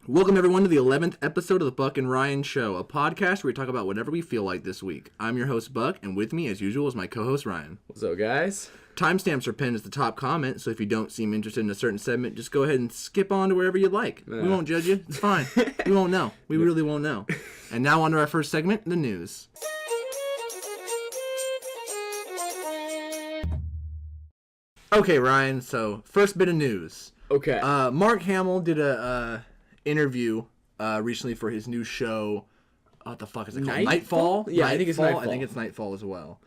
Welcome, everyone, to the 11th episode of the Buck and Ryan Show, a podcast where we talk about whatever we feel like this week. I'm your host, Buck, and with me, as usual, is my co-host, Ryan. What's up, guys? Timestamps are pinned as the top comment, so if you don't seem interested in a certain segment, just go ahead and skip on to wherever you'd like. We won't judge you. It's fine. We won't know. We really won't know. And now on to our first segment, the news. Okay, Ryan, so first bit of news. Okay. Mark Hamill did a interview recently for his new show. What the fuck is it called? Nightfall? Yeah, I think it's Nightfall. I think it's Nightfall as well.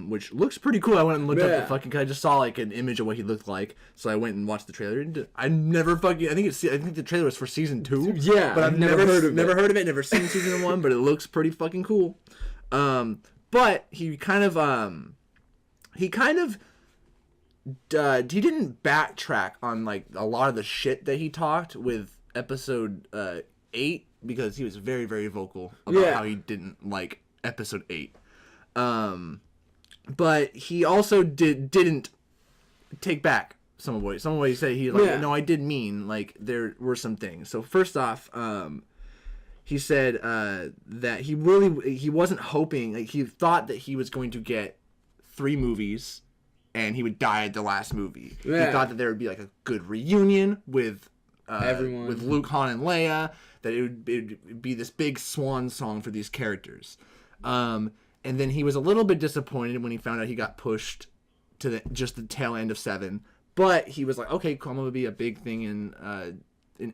Which looks pretty cool. I went and looked up the fucking. I just saw like an image of what he looked like, so I went and watched the trailer. I never fucking. I think the trailer was for season 2. Yeah, but I've never heard of it. Never seen season 1, but it looks pretty fucking cool. But he didn't backtrack on like a lot of the shit that he talked with episode 8 because he was very, very vocal about how he didn't like episode 8. But he also didn't take back some of what he said. He like, no, I did mean like there were some things. So first off, he said that he wasn't hoping, like he thought that he was going to get 3 movies and he would die at the last movie. He thought that there would be like a good reunion with everyone, with Luke, Han, and Leia. That it would be this big swan song for these characters. And then he was a little bit disappointed when he found out he got pushed to just the tail end of 7. But he was like, okay, cool, I'm gonna be a big thing in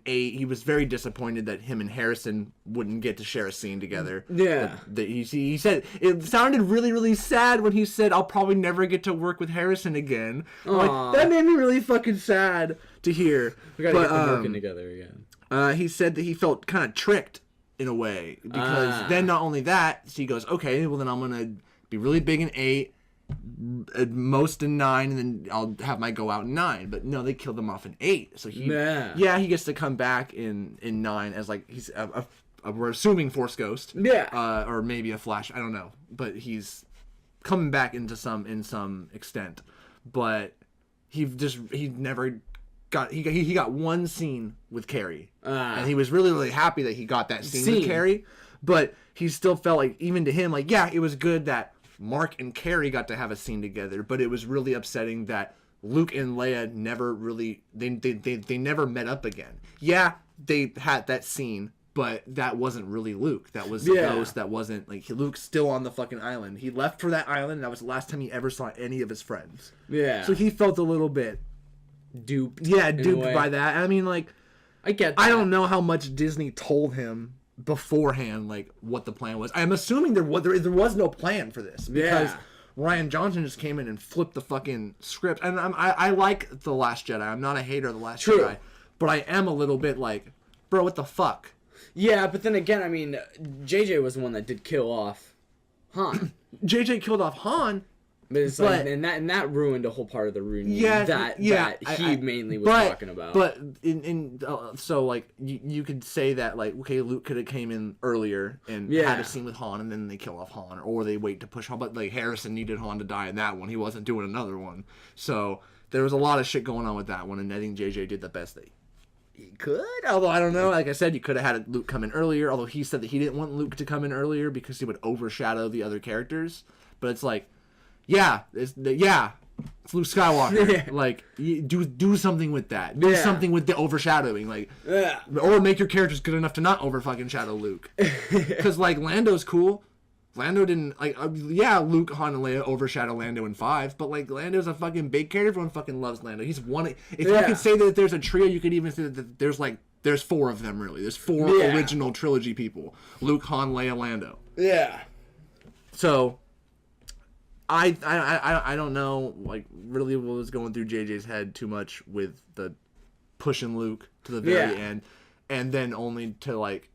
8. He was very disappointed that him and Harrison wouldn't get to share a scene together. Yeah. He said it sounded really, really sad when he said, I'll probably never get to work with Harrison again. Like, that made me really fucking sad to hear. We gotta get them working together again. He said that he felt kind of tricked in a way because then not only that, he goes, okay, well then I'm gonna be really big in 8, at most in 9, and then I'll have my go out in 9. But no, they killed him off in 8. So he gets to come back in 9 as like he's we're assuming Force Ghost, or maybe a Flash, I don't know, but he's coming back in some extent. But he never got he got one scene with Carrie, and he was really, really happy that he got that scene with Carrie. But he still felt like, even to him, like, yeah, it was good that Mark and Carrie got to have a scene together, but it was really upsetting that Luke and Leia never really they never met up again. Yeah, they had that scene, but that wasn't really Luke. That was the ghost. That wasn't like Luke's still on the fucking island. He left for that island, and that was the last time he ever saw any of his friends. Yeah. So he felt a little bit duped. Yeah, duped by that. I mean, like, I get that. I don't know how much Disney told him beforehand, like, what the plan was. I'm assuming there was no plan for this because Rian Johnson just came in and flipped the fucking script. And I like The Last Jedi. I'm not a hater of The Last Jedi, but I am a little bit like, bro, what the fuck? Yeah, but then again, I mean, JJ was the one that did kill off Han. JJ killed off Han. But and that ruined a whole part of the reunion that he mainly was talking about. But so like you could say that, like, okay, Luke could have came in earlier and had a scene with Han, and then they kill off Han, or they wait to push Han. But like Harrison needed Han to die in that one; he wasn't doing another one. So there was a lot of shit going on with that one, and I think JJ did the best that he could. Although I don't know, like I said, you could have had Luke come in earlier. Although he said that he didn't want Luke to come in earlier because he would overshadow the other characters. But it's like, it's Luke Skywalker. Like, do something with that. Do something with the overshadowing. Like, or make your characters good enough to not over fucking shadow Luke. Because like Lando's cool. Lando didn't like. Luke, Han, and Leia overshadow Lando in 5, but like Lando's a fucking big character. Everyone fucking loves Lando. He's one. If you could say that there's a trio, you could even say that there's 4 of them really. There's 4 original trilogy people: Luke, Han, Leia, Lando. Yeah. So I don't know, like, really what was going through JJ's head too much with the pushing Luke to the very end, and then only to like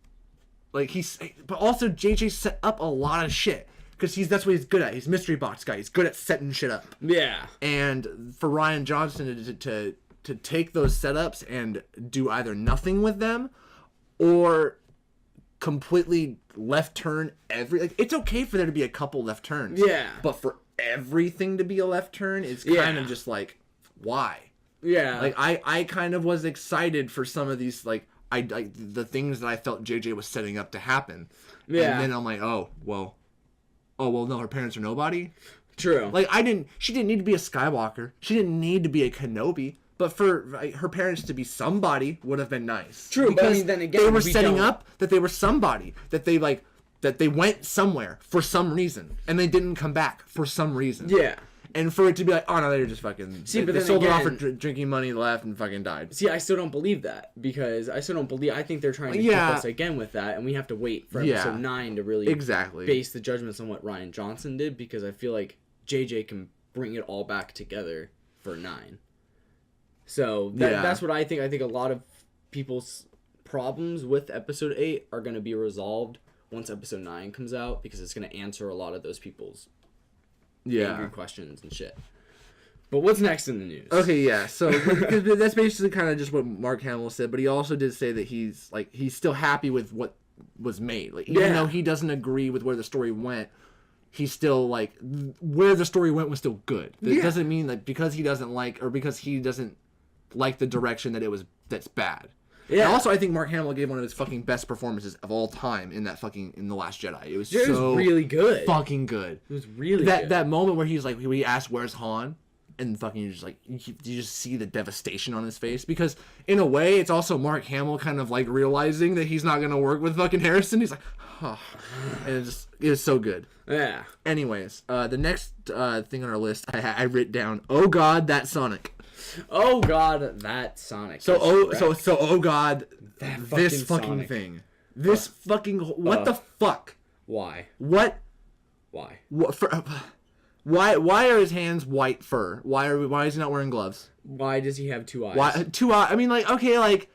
but also JJ set up a lot of shit because that's what he's good at. He's mystery box guy. He's good at setting shit up. Yeah. And for Rian Johnson to take those setups and do either nothing with them or completely left turn it's okay for there to be a couple left turns. Yeah. But for everything to be a left turn is kind of just like, why? Yeah. Like I kind of was excited for some of these, like, I like the things that I felt JJ was setting up to happen. Yeah. And then I'm like, oh well, no, her parents are nobody. True. Like she didn't need to be a Skywalker. She didn't need to be a Kenobi. But for her parents to be somebody would have been nice. True, because but I mean, then again, they were setting up that they were somebody, that they went somewhere for some reason, and they didn't come back for some reason. Yeah. And for it to be like, oh no, they were just fucking. See, but they then sold again, it off for drinking money, left, and fucking died. See, I still don't believe that because I think they're trying to keep us again with that, and we have to wait for episode 9 to really base the judgments on what Rian Johnson did, because I feel like JJ can bring it all back together for 9. So that's what I think. I think a lot of people's problems with episode 8 are going to be resolved once episode 9 comes out, because it's going to answer a lot of those people's angry questions and shit. But what's next in the news? Okay, yeah. So that's basically kind of just what Mark Hamill said, but he also did say that he's still happy with what was made. Like, even though he doesn't agree with where the story went, he's still like, where the story went was still good. That doesn't mean that because he doesn't like, or because he doesn't like the direction that's bad. Yeah. And also, I think Mark Hamill gave one of his fucking best performances of all time in that in The Last Jedi. It was really good. Fucking good. It was really good. That moment where he's like, he asked, "Where's Han?" And fucking, you just like, you just see the devastation on his face, because in a way, it's also Mark Hamill kind of like realizing that he's not gonna work with fucking Harrison. He's like, oh, and it was so good. Yeah. Anyways, the next thing on our list, I writ down, oh god, that Sonic. Oh god, that Sonic. So oh god, this fucking thing. This fucking what the fuck? Why? What? Why? What for? Why are his hands white fur? Why is he not wearing gloves? Why does he have 2 eyes? Why 2 eyes? I mean, like, okay, like,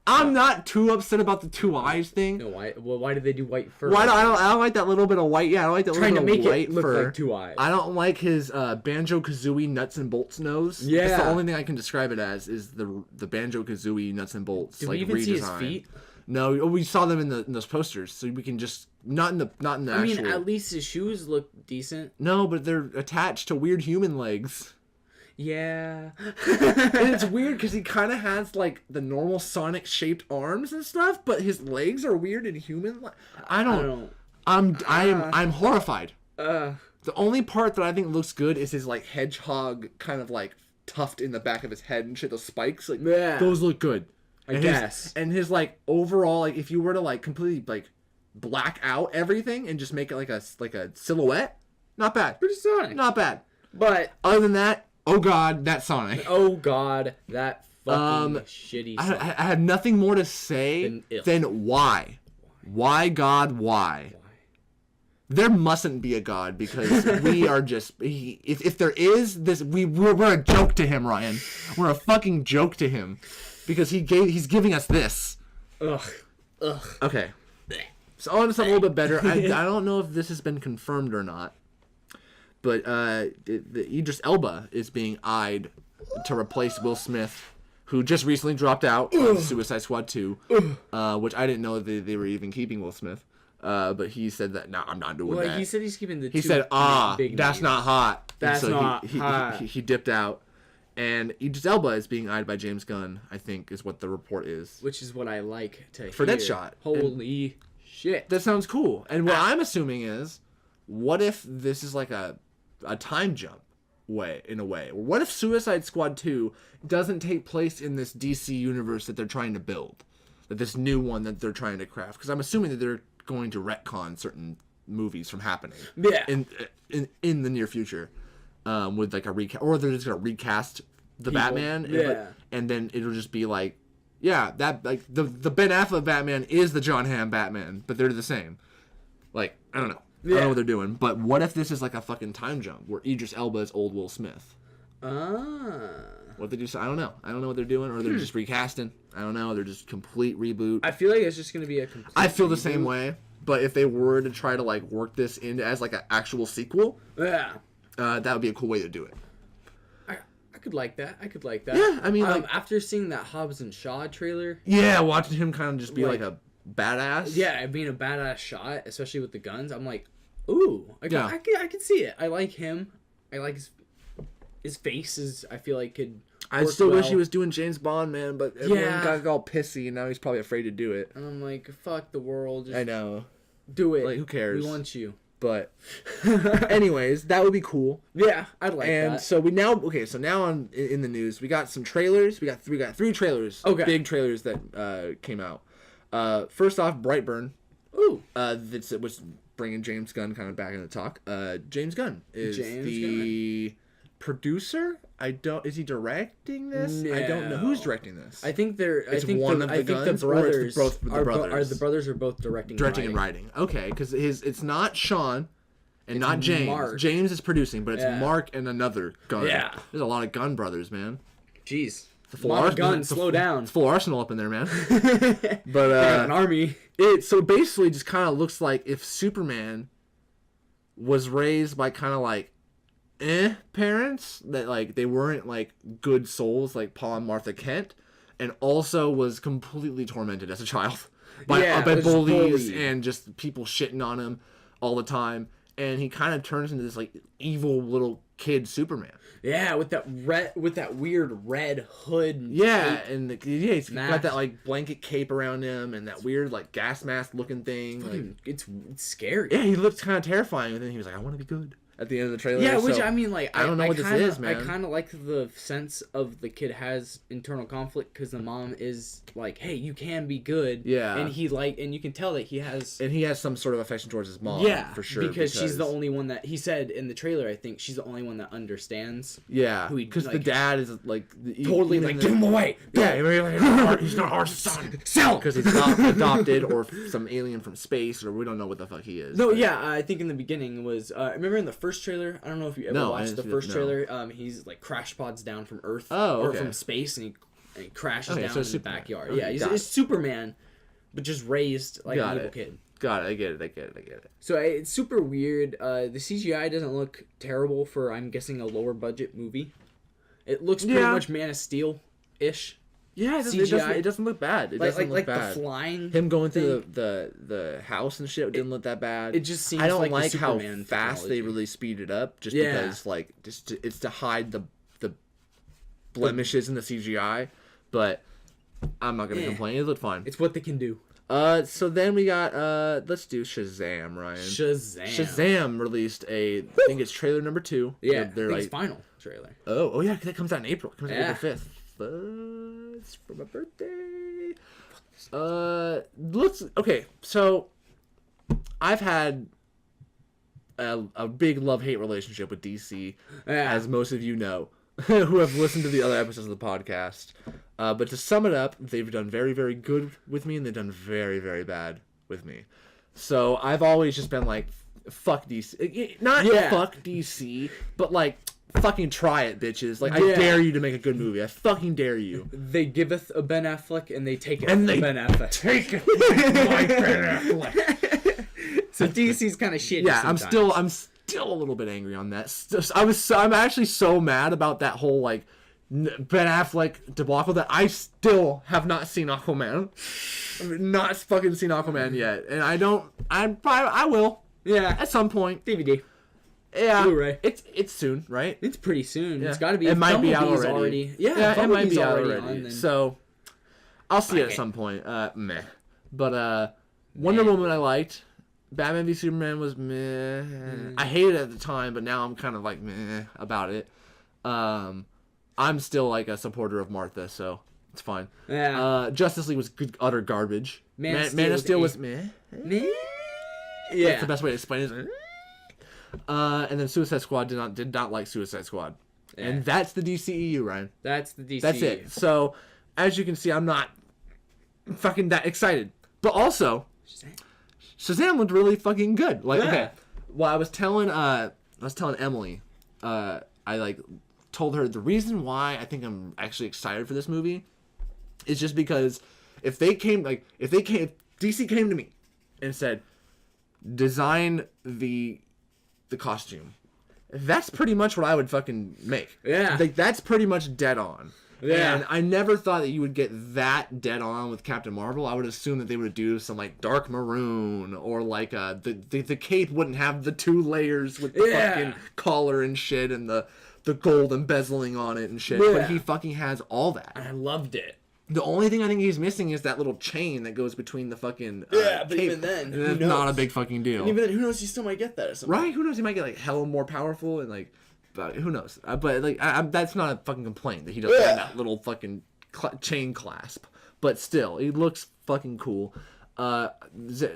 I'm not too upset about the 2 eyes thing. No, why? Well, why did they do white fur? I don't like that little bit of white. Yeah, I don't like that little bit of white fur. Trying to make it look like 2 eyes. I don't like his Banjo-Kazooie nuts and bolts nose. Yeah, that's the only thing I can describe it as, is the Banjo-Kazooie nuts and bolts. Did we even see his feet? No, we saw them in those posters, so we can just not in the actual. I mean, at least his shoes look decent. No, but they're attached to weird human legs. Yeah. And it's weird because he kind of has like the normal Sonic shaped arms and stuff, but his legs are weird and human. I'm horrified. The only part that I think looks good is his like hedgehog kind of like tuft in the back of his head and shit. Those spikes, like, those look good. I guess. And his like overall, like, if you were to like completely like black out everything and just make it like a silhouette, not bad. Pretty Sonic. Not bad. But other than that, oh god, that Sonic. Oh god, that fucking shitty Sonic. I had nothing more to say than why. Why, God, why? There mustn't be a God, because we are just... If there is, we're a joke to him, Ryan. We're a fucking joke to him. Because he's giving us this. Ugh. Okay. So on to something a little bit better. I don't know if this has been confirmed or not. But Idris Elba is being eyed to replace Will Smith, who just recently dropped out of Suicide Squad 2, which I didn't know they were even keeping Will Smith. But he said that, no, I'm not doing that. He said he's keeping the He said, big that's names. Not hot. That's not hot. He dipped out. And Idris Elba is being eyed by James Gunn, I think, is what the report is. Which is what I like to hear. For Deadshot. Holy shit. That sounds cool. And what I'm assuming is, what if this is like a time jump in a way? What if Suicide Squad 2 doesn't take place in this DC universe that they're trying to build? That this new one that they're trying to craft? Because I'm assuming that they're going to retcon certain movies from happening. Yeah. In the near future. With like a recast, or they're just gonna recast the Batman, and then it'll just be like, that like the Ben Affleck Batman is the John Hamm Batman, but they're the same. Like, I don't know. I don't know what they're doing, but what if this is like a fucking time jump where Idris Elba is old Will Smith? What they do? I don't know. I don't know what they're doing, or they're just recasting. I don't know. They're just complete reboot. I feel like it's just gonna be a complete. I feel the same way, but if they were to try to like work this into as like an actual sequel, that would be a cool way to do it. I could like that. Yeah, I mean, like, after seeing that Hobbs and Shaw trailer. Yeah, watching him kind of just be like a badass. Yeah, being a badass shot, especially with the guns. I'm like, ooh, I can see it. I like him. I like his face. I feel like could. I still wish he was doing James Bond, man, but everyone got all pissy, and now he's probably afraid to do it. And I'm like, fuck the world. I know. Do it. Like, who cares? We want you. But, anyways, that would be cool. Yeah, I'd like that. And so now in the news, we got some trailers. We got three trailers. Okay. Big trailers that came out. First off, Brightburn. Ooh. That was bringing James Gunn kind of back in the talk. James Gunn is the producer. Is he directing this? No. I don't know who's directing this. I think the brothers are both directing and writing. Okay, because it's not Sean and not James. Mark. James is producing, but it's Mark and another Gunn. Yeah, there's a lot of Gunn brothers, man. Jeez, slow down. It's full arsenal up in there, man. But an army. It so basically just kind of looks like if Superman was raised by kind of like parents that like they weren't like good souls like Paul and Martha Kent, and also was completely tormented as a child by bullies and just people shitting on him all the time, and he kind of turns into this like evil little kid Superman. Yeah, with that weird red hood. Yeah, cape. And he's got that like blanket cape around him and that weird like gas mask looking thing. Like, it's scary. Yeah, he looked kind of terrifying, and then he was like, "I want to be good." At the end of the trailer. Yeah, which I mean, like, I don't know what this is, man. I kind of like the sense of the kid has internal conflict because the mom is like, "Hey, you can be good." Yeah, and and you can tell that he has some sort of affection towards his mom. Yeah, for sure. Because she's the only one that he said in the trailer. I think she's the only one that understands. Yeah, because the dad is like totally like, give him away. Yeah, he's not our son. Sell because he's not adopted or some alien from space or we don't know what the fuck he is. No, but. Yeah, I think in the beginning was remember in the first trailer. I don't know if you ever watched the first trailer. He's like crash pods down from Earth or from space, and he crashes down in the backyard. Okay, yeah, he's Superman, but just raised like an evil kid. Got it. I get it. So it's super weird. The CGI doesn't look terrible for, I'm guessing, a lower budget movie. It looks pretty much Man of Steel-ish. Yeah, it doesn't look bad. It doesn't look bad. The flying him going through the house and shit didn't look that bad. It just seems I don't like how fast they really speed it up just because like it's to hide the blemishes in the CGI, but I'm not gonna complain. It looked fine. It's what they can do. So then we got let's do Shazam, Ryan. Shazam released I think it's trailer number 2. Yeah, they're like final trailer. Oh yeah, that comes out in April. It comes out April 5th. It's for my birthday. Okay, so I've had a big love-hate relationship with DC, as most of you know, who have listened to the other episodes of the podcast. But to sum it up, they've done very, very good with me, and they've done very, very bad with me. So I've always just been like, fuck DC. Fuck DC, but like, fucking try it, bitches. Like, I dare you to make a good movie. I fucking dare you. They giveth a Ben Affleck, and they take it from Ben Affleck. Take it like Ben Affleck. So DC's kind of shitty. Yeah, sometimes. I'm still a little bit angry on that. I'm actually so mad about that whole, like, Ben Affleck debacle that I still have not seen Aquaman. I've not fucking seen Aquaman yet. And I will. Yeah. At some point. DVD. Yeah. Blu-ray. It's soon, right? It's pretty soon. Yeah. It's got to be. It might be out already. Yeah, it might be out already. On, so, I'll see it at some point. Meh. But, Wonder Woman I liked. Batman v Superman was meh. I hated it at the time, but now I'm kind of like meh about it. I'm still like a supporter of Martha, so it's fine. Yeah. Justice League was utter garbage. Man of Steel was meh. Meh. Yeah. That's the best way to explain it. And then Suicide Squad did not like Suicide Squad. Yeah. And that's the DCEU, Ryan. That's the DCEU. That's it. So, as you can see, I'm not fucking that excited. But also, Shazam looked really fucking good. Like, okay. Well, I was telling Emily, I like told her the reason why I think I'm actually excited for this movie is just because if DC came to me and said, design the costume, that's pretty much what I would fucking make. Yeah. Like, that's pretty much dead on. Yeah. And I never thought that you would get that dead on with Captain Marvel. I would assume that they would do some like dark maroon or like the cape wouldn't have the 2 layers with the fucking collar and shit and the the gold embezzling on it and shit. But he fucking has all that. I loved it. The only thing I think he's missing is that little chain that goes between the fucking but cape. Even then, it's not a big fucking deal. And even then, who knows? He still might get that or something. Right? Who knows? He might get like hella more powerful and like, but who knows? But like, that's not a fucking complaint that he doesn't have that little fucking chain clasp. But still, he looks fucking cool.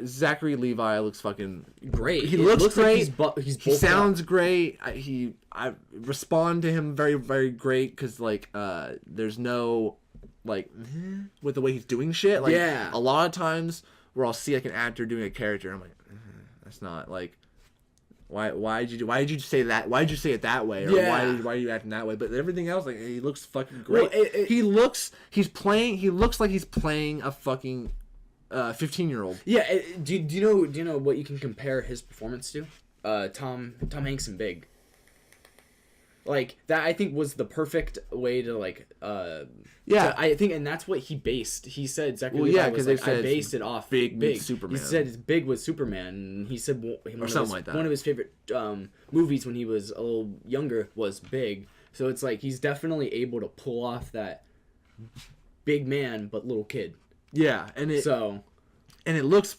Zachary Levi looks fucking great. He looks great. Like he sounds great. I respond to him very, very great because like there's no like with the way he's doing shit. Like a lot of times where I'll see like an actor doing a character, I'm like, that's not like why did you say that? Why did you say it that way? Or why are you acting that way? But everything else, like he looks fucking great. Well, he looks like he's playing a fucking 15-year-old. Yeah. Do you know what you can compare his performance to? Tom Hanks in Big. Like that, I think was the perfect way to like. I think, and that's what he based. He said Zachary Levi was like, I based it off Big. Superman. He said it's Big with Superman. And he said or something like that. One of his favorite movies when he was a little younger was Big. So it's like he's definitely able to pull off that big man but little kid. Yeah, and it looks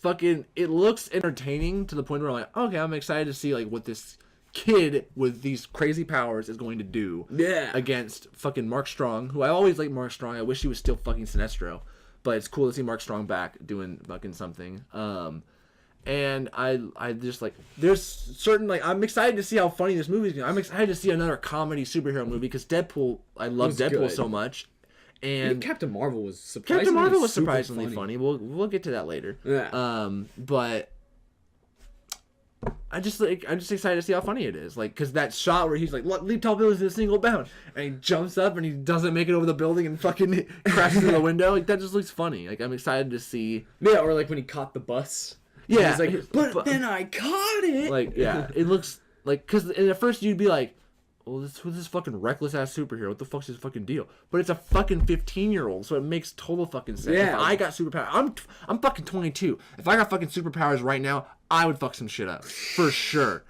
entertaining to the point where I'm like, okay, I'm excited to see like what this kid with these crazy powers is going to do against fucking Mark Strong, who I always like. Mark Strong, I wish he was still fucking Sinestro, but it's cool to see Mark Strong back doing fucking something. And I just like, there's certain like, I'm excited to see how funny this movie is going. I'm excited to see another comedy superhero movie because Deadpool, I love Deadpool so much. And Captain Marvel was surprisingly funny. We'll get to that later. Yeah. But I'm just excited to see how funny it is. Like, because that shot where he's like, leap tall buildings in a single bound, and he jumps up and he doesn't make it over the building and fucking crashes through the window. Like, that just looks funny. Like, I'm excited to see. Yeah, or like when he caught the bus. Yeah. He's like, but then I caught it. Like, yeah, it looks like, because at first you'd be like, well, who's this fucking reckless ass superhero? What the fuck's his fucking deal? But it's a fucking 15-year-old, so it makes total fucking sense. Yeah. If I got superpowers, I'm fucking 22. If I got fucking superpowers right now, I would fuck some shit up for sure.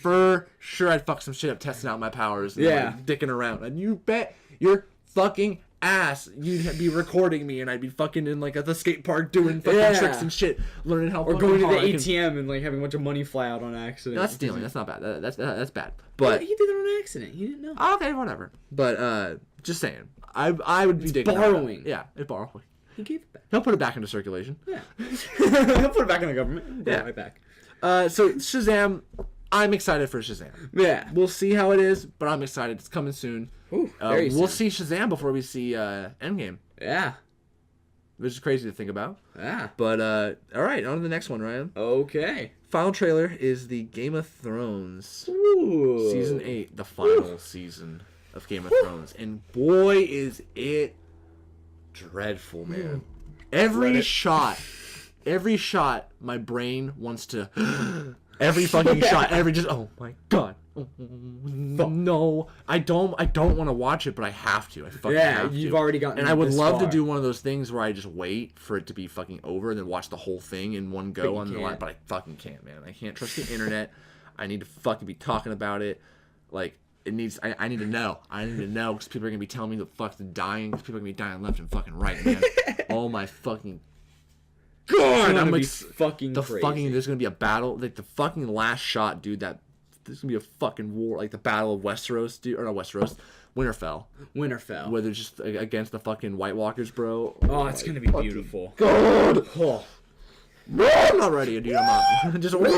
For sure, I'd fuck some shit up, testing out my powers. And like, dicking around, and you bet your fucking ass you'd be recording me, and I'd be fucking in like at the skate park doing fucking tricks and shit, learning how. Or going to the ATM and like having a bunch of money fly out on accident. That's stealing. That's not bad. That's bad. But he did it on accident. He didn't know. Okay, whatever. But just saying, I would be digging borrowing. Yeah, it's borrowing. He gave it back. He'll put it back into circulation. Yeah. He'll put it back in the government. Yeah, right back. So Shazam, I'm excited for Shazam. Yeah. We'll see how it is, but I'm excited. It's coming soon. Ooh, very soon. We'll see Shazam before we see Endgame. Yeah. Which is crazy to think about. Yeah. But all right, on to the next one, Ryan. Okay. Final trailer is the Game of Thrones. Ooh. Season 8, the final season of Game of Thrones. And boy, is it dreadful, man. Every shot, my brain wants to... Every fucking shot, oh my god. Oh, no, I don't want to watch it, but I have to. I fucking have to. You've already gotten. And I would love to do one of those things where I just wait for it to be fucking over and then watch the whole thing in one go on the line. But I fucking can't, man. I can't trust the internet. I need to fucking be talking about it. Like it needs. I need to know. I need to know because people are gonna be telling me the fuck's dying. Because people are gonna be dying left and fucking right, man. Oh my fucking. God, I'm like fucking crazy. There's gonna be a battle, like the fucking last shot, dude. There's gonna be a fucking war, like the Battle of Westeros, dude, or not Westeros, Winterfell, where they're just against the fucking White Walkers, bro. Oh, it's gonna be beautiful. God, I'm not ready, dude. I'm not. Just read.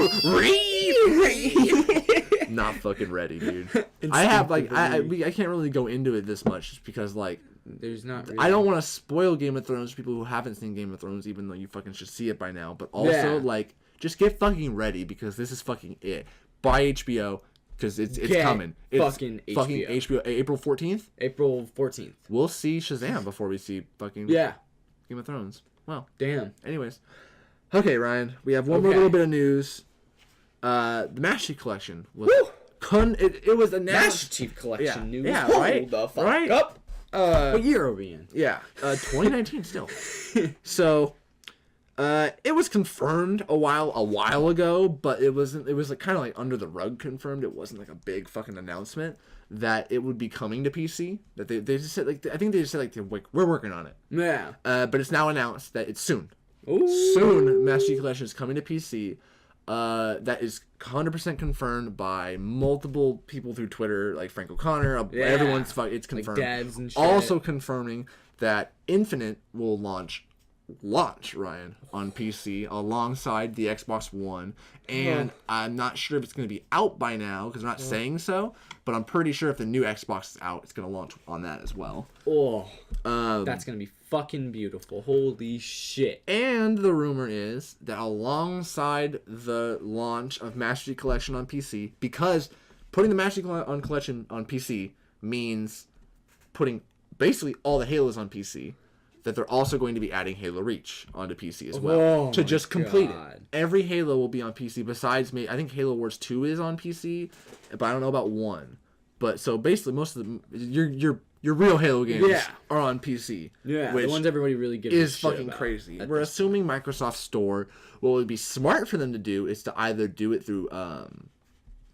Not fucking ready, dude. I have like I can't really go into it this much just because like. There's not really... I don't want to spoil Game of Thrones for people who haven't seen Game of Thrones, even though you fucking should see it by now. But also, like, just get fucking ready because this is fucking it. Buy HBO because it's coming. It's fucking HBO. April 14th? April 14th. We'll see Shazam before we see fucking Game of Thrones. Well, damn. Anyways. Okay, Ryan. We have one more little bit of news. The Master Chief Collection was... It was announced... Master Chief Collection news. Yeah, right? The fuck up. What year are we in? Yeah, 2019 still. So, It was confirmed a while ago, but it wasn't. It was like kind of like under the rug confirmed. It wasn't like a big fucking announcement that it would be coming to PC. That they just said like I think they just said like we're working on it. Yeah. But it's now announced that it's soon. Ooh. Soon, Master Chief Collection is coming to PC. That is 100% confirmed by multiple people through Twitter, like Frank O'Connor. Everyone's it's confirmed. Like devs and shit. Also confirming that Infinite will launch, Ryan, on PC alongside the Xbox One. And I'm not sure if it's going to be out by now because they're not saying so, but I'm pretty sure if the new Xbox is out, it's going to launch on that as well. Oh, that's going to be fucking beautiful. Holy shit. And the rumor is that alongside the launch of Master Chief Collection on PC, because putting the Master Chief Collection on PC means putting basically all the Halos on PC, that they're also going to be adding Halo Reach onto PC as well to just complete it. Every Halo will be on PC besides me. I think Halo Wars 2 is on PC, but I don't know about 1. But so basically most of your real Halo games are on PC. Yeah, which the ones everybody really gives is fucking crazy. We're assuming Microsoft Store. What would be smart for them to do is to either do it through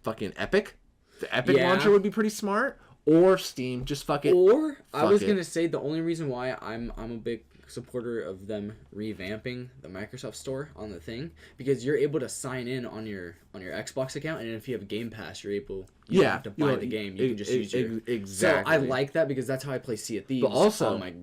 fucking Epic. The Epic launcher would be pretty smart. Or Steam, just fuck it. Or I was gonna say the only reason why I'm a big supporter of them revamping the Microsoft Store on the thing, because you're able to sign in on your Xbox account, and if you have Game Pass, you're able you don't have to buy the game. You can just use your exactly. So I like that because that's how I play Sea of Thieves. But also, on my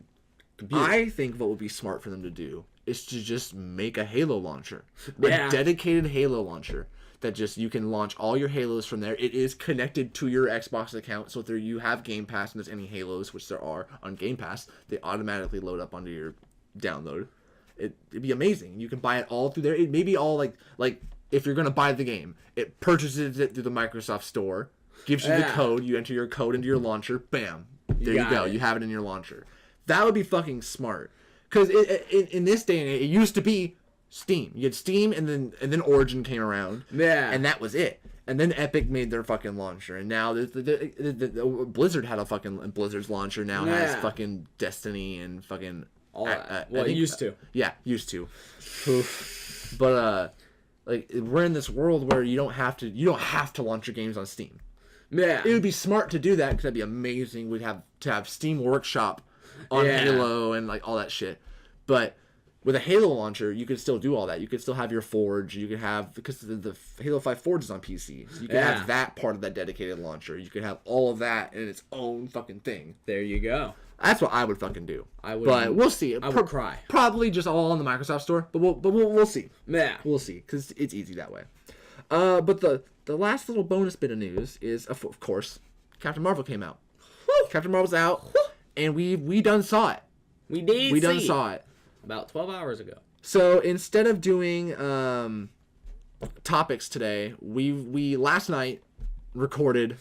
computer. I think what would be smart for them to do is to just make a Halo launcher, a dedicated Halo launcher. That just you can launch all your Halos from there. It is connected to your Xbox account, so if you have Game Pass and there's any Halos, which there are on Game Pass, they automatically load up onto your download. It'd be amazing. You can buy it all through there. It may be all like if you're gonna buy the game, it purchases it through the Microsoft Store, gives you the code. You enter your code into your launcher. Bam, there you go. You have it in your launcher. That would be fucking smart. Because in this day and age, it used to be Steam. You had Steam, and then Origin came around. Yeah. And that was it. And then Epic made their fucking launcher, and now the Blizzard had a fucking Blizzard's launcher now has fucking Destiny and fucking all that. Well, it used to. Yeah, used to. But like we're in this world where you don't have to launch your games on Steam. Yeah. It would be smart to do that because that'd be amazing. We'd have to have Steam Workshop on Halo and like all that shit, but. With a Halo launcher, you could still do all that. You could still have your Forge. You could have, because the Halo 5 Forge is on PC. So you could have that part of that dedicated launcher. You could have all of that in its own fucking thing. There you go. That's what I would fucking do. But we'll see. I would cry. Probably just all on the Microsoft Store, but we'll see. Yeah. We'll see, because it's easy that way. But the last little bonus bit of news is, of course, Captain Marvel came out. Woo! Captain Marvel's out, and we done saw it. We did. We done saw it. About 12 hours ago. So instead of doing topics today, we last night recorded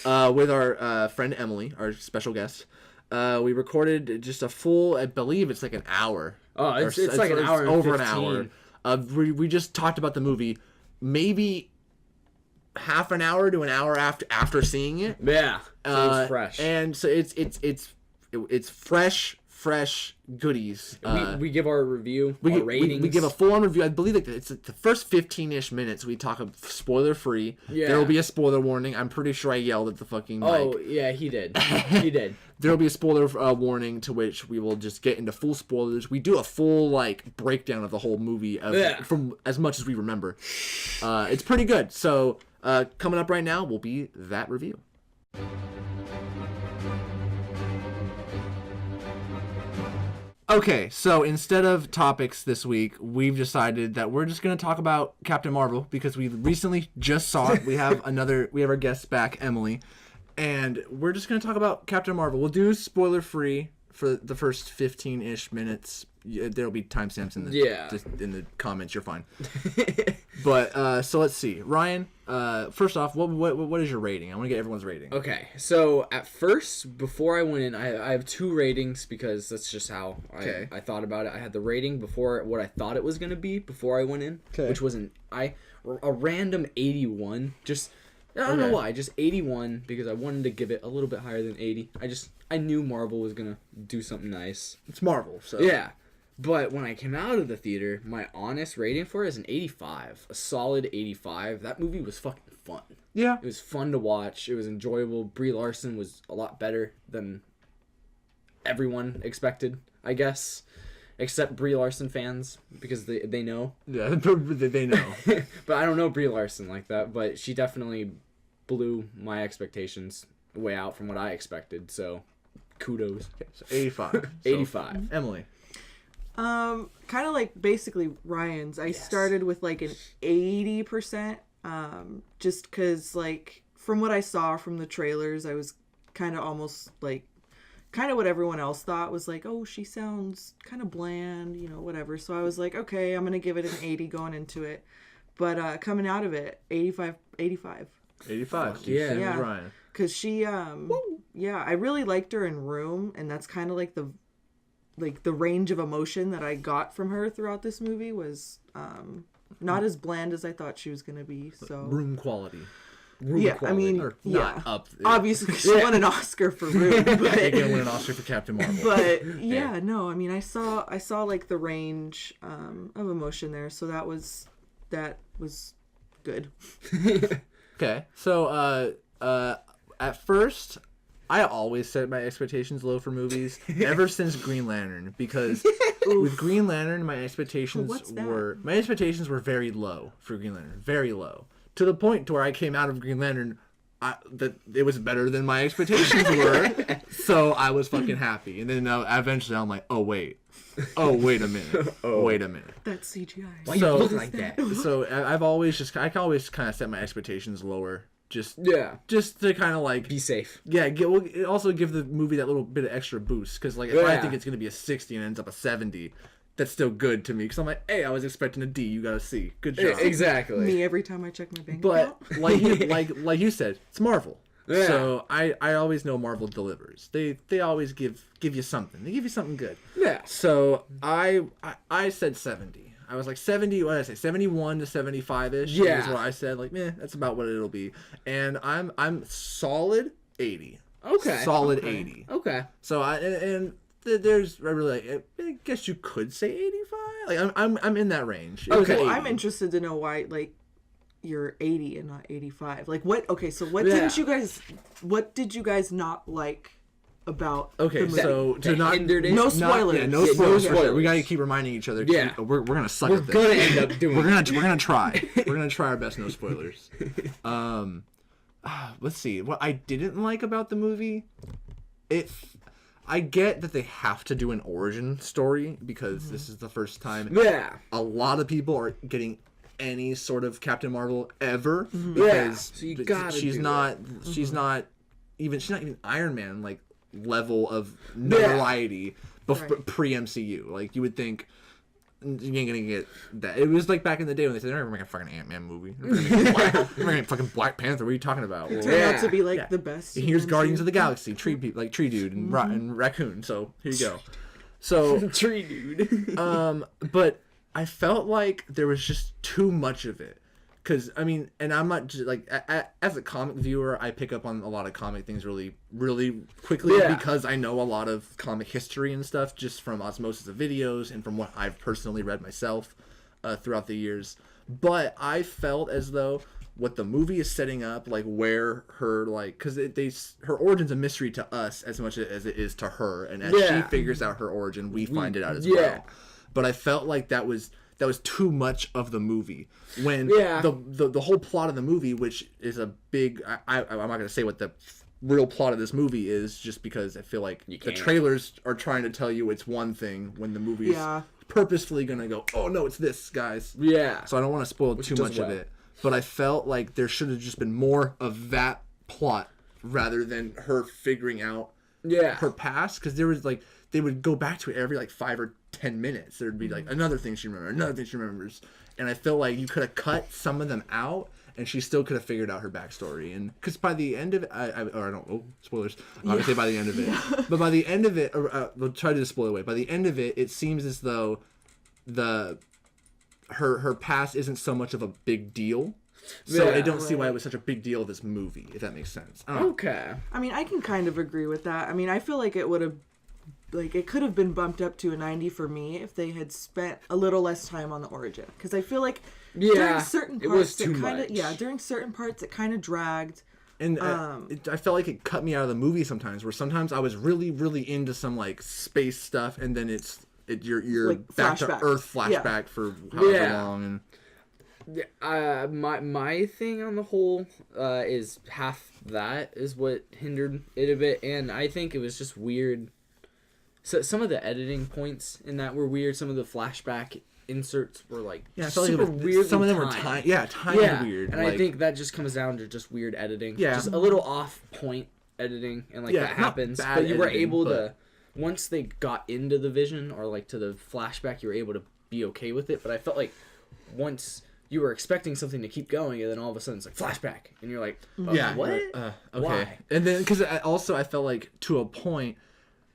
with our friend Emily, our special guest. We recorded just a full, I believe it's like an hour. Oh, it's like an hour and over 15. an hour. We just talked about the movie, maybe half an hour to an hour after seeing it. Yeah, so it's fresh. And so it's fresh goodies. We give our review, our ratings. We give a full-on review. I believe that it's the first 15-ish minutes we talk spoiler-free. Yeah. There will be a spoiler warning. I'm pretty sure I yelled at the fucking mic. Oh, yeah, he did. He did. There will be a spoiler warning to which we will just get into full spoilers. We do a full, breakdown of the whole movie from as much as we remember. It's pretty good. So, coming up right now will be that review. Okay, so instead of topics this week, we've decided that we're just going to talk about Captain Marvel because we recently just saw it. We have our guest back, Emily, and we're just going to talk about Captain Marvel. We'll do spoiler-free for the first 15-ish minutes. There'll be timestamps in the comments. You're fine. But so let's see, Ryan. First off, what is your rating? I want to get everyone's rating. Okay, so at first, before I went in, I have 2 ratings because that's just how I thought about it. I had the rating before what I thought it was gonna be before I went in, which was a random 81. Just I don't know why, just 81 because I wanted to give it a little bit higher than 80. I knew Marvel was gonna do something nice. It's Marvel, so yeah. But when I came out of the theater, my honest rating for it is an 85. A solid 85. That movie was fucking fun. Yeah. It was fun to watch. It was enjoyable. Brie Larson was a lot better than everyone expected, I guess. Except Brie Larson fans, because they know. Yeah, they know. But I don't know Brie Larson like that, but she definitely blew my expectations way out from what I expected, so kudos. Okay, so 85. 85. Emily. Kind of like basically Ryan's. I started with like an 80%, just because like from what I saw from the trailers, I was kind of almost like kind of what everyone else thought was like, oh, she sounds kind of bland, you know, whatever. So I was like, okay, I'm gonna give it an 80 going into it, but coming out of it, 85. 85. Yeah. Ryan. Because she, yeah, I really liked her in Room, and that's kind of like the range of emotion that I got from her throughout this movie was not as bland as I thought she was gonna be. So Room quality. Quality. I mean, not up. Obviously, she won an Oscar for Room. But they can win an Oscar for Captain Marvel. But yeah, no, I mean, I saw like the range of emotion there, so that was good. Okay, so at first, I always set my expectations low for movies ever since Green Lantern, because with Green Lantern my expectations were very low for Green Lantern, very low, to the point to where I came out of Green Lantern that it was better than my expectations were, so I was fucking happy. And then eventually I'm like, wait a minute, wait a minute. That's CGI. Why you look like that? So I always kind of set my expectations lower. Just to kind of like be safe. Yeah, also give the movie that little bit of extra boost, because like if I think it's gonna be a 60 and it ends up a 70, that's still good to me, because I'm like, hey, I was expecting a D, you got a C. Good job. Yeah, exactly. Me every time I check my bank account. But like you said, it's Marvel. Yeah. So I always know Marvel delivers. They always give you something. They give you something good. Yeah. So I said 70. I was like 70, what did I say? 71 to 75-ish. Yeah. Is what I said. Like, that's about what it'll be. And I'm solid 80. Okay. Solid 80. Okay. So there's really, I guess you could say 85. Like I'm in that range. Okay. Well, I'm interested to know why like you're 80 and not 85. Like what? Okay. So what did you guys not like about the movie? So to not no spoilers. No spoilers. We gotta keep reminding each other. Yeah, we're gonna suck at this. We're gonna end up doing. We're gonna try. We're gonna try our best. No spoilers. Let's see. What I didn't like about the movie, I get that they have to do an origin story because this is the first time. Yeah. A lot of people are getting any sort of Captain Marvel ever because so you gotta she's not even Iron Man like level of notoriety pre MCU. Like you would think you ain't gonna get that. It was like back in the day when they said they're never making a fucking Ant-Man movie. They're gonna make fucking Black Panther. What are you talking about? It turned out to be like the best. Here's Guardians of the Galaxy, Tree Dude and Raccoon. So here you go. So Tree Dude. But I felt like there was just too much of it. Because, I mean, and I'm not just, like, as a comic viewer, I pick up on a lot of comic things really, really quickly because I know a lot of comic history and stuff just from osmosis of videos and from what I've personally read myself throughout the years. But I felt as though what the movie is setting up, like, where her, like, because her origin's a mystery to us as much as it is to her. And as she figures out her origin, we find it out as well. But I felt like that was too much of the movie when the whole plot of the movie, which is a big I'm not going to say what the real plot of this movie is just because I feel like the trailers are trying to tell you it's one thing when the movie is purposefully going to go, oh no, it's this, guys. So I don't want to spoil too much of it, but I felt like there should have just been more of that plot rather than her figuring out her past, because there was like they would go back to it every like 5 or 10 minutes. There'd be like another thing she remembers, and I feel like you could have cut some of them out and she still could have figured out her backstory. And because by the end of it, spoilers, I'm not gonna say by the end of it, but by the end of it, we'll try to spoil away. By the end of it, it seems as though her past isn't so much of a big deal. So I don't see why it was such a big deal of this movie, if that makes sense. Okay. I mean, I can kind of agree with that. I mean, I feel like it would have like it could have been bumped up to a 90 for me if they had spent a little less time on the origin, because I feel like during certain parts during certain parts it kind of dragged. And I felt like it cut me out of the movie sometimes, where sometimes I was really, really into some like space stuff, and then you're like back to Earth flashback for however long. And my thing on the whole is half that is what hindered it a bit, and I think it was just weird. So some of the editing points in that were weird. Some of the flashback inserts were like super weird. Some of them were tiny weird. And like, I think that just comes down to just weird editing. Yeah, just a little off point editing, and like that happens. But you were able to, once they got into the vision or like to the flashback, you were able to be okay with it. But I felt like once you were expecting something to keep going, and then all of a sudden it's like flashback, and you're like, what? Okay. Why? And then because I felt like to a point,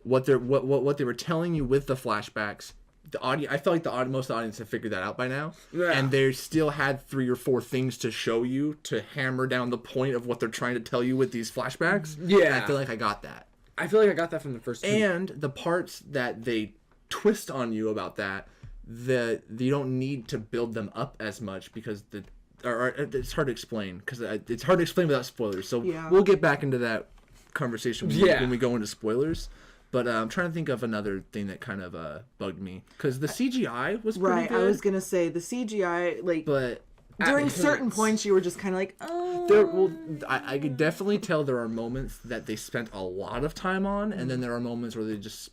what they were telling you with the flashbacks. I felt like most of the audience had figured that out by now, and they still had 3 or 4 things to show you to hammer down the point of what they're trying to tell you with these flashbacks. Yeah, and I feel like I got that. I feel like I got that from the first 2. And the parts that they twist on you about that, you don't need to build them up as much because it's hard to explain it's hard to explain without spoilers. So we'll get back into that conversation when we go into spoilers. But I'm trying to think of another thing that kind of bugged me, because the CGI was pretty good. I was gonna say the CGI, but during certain points you were just kind of like, oh. I could definitely tell there are moments that they spent a lot of time on, and then there are moments where they just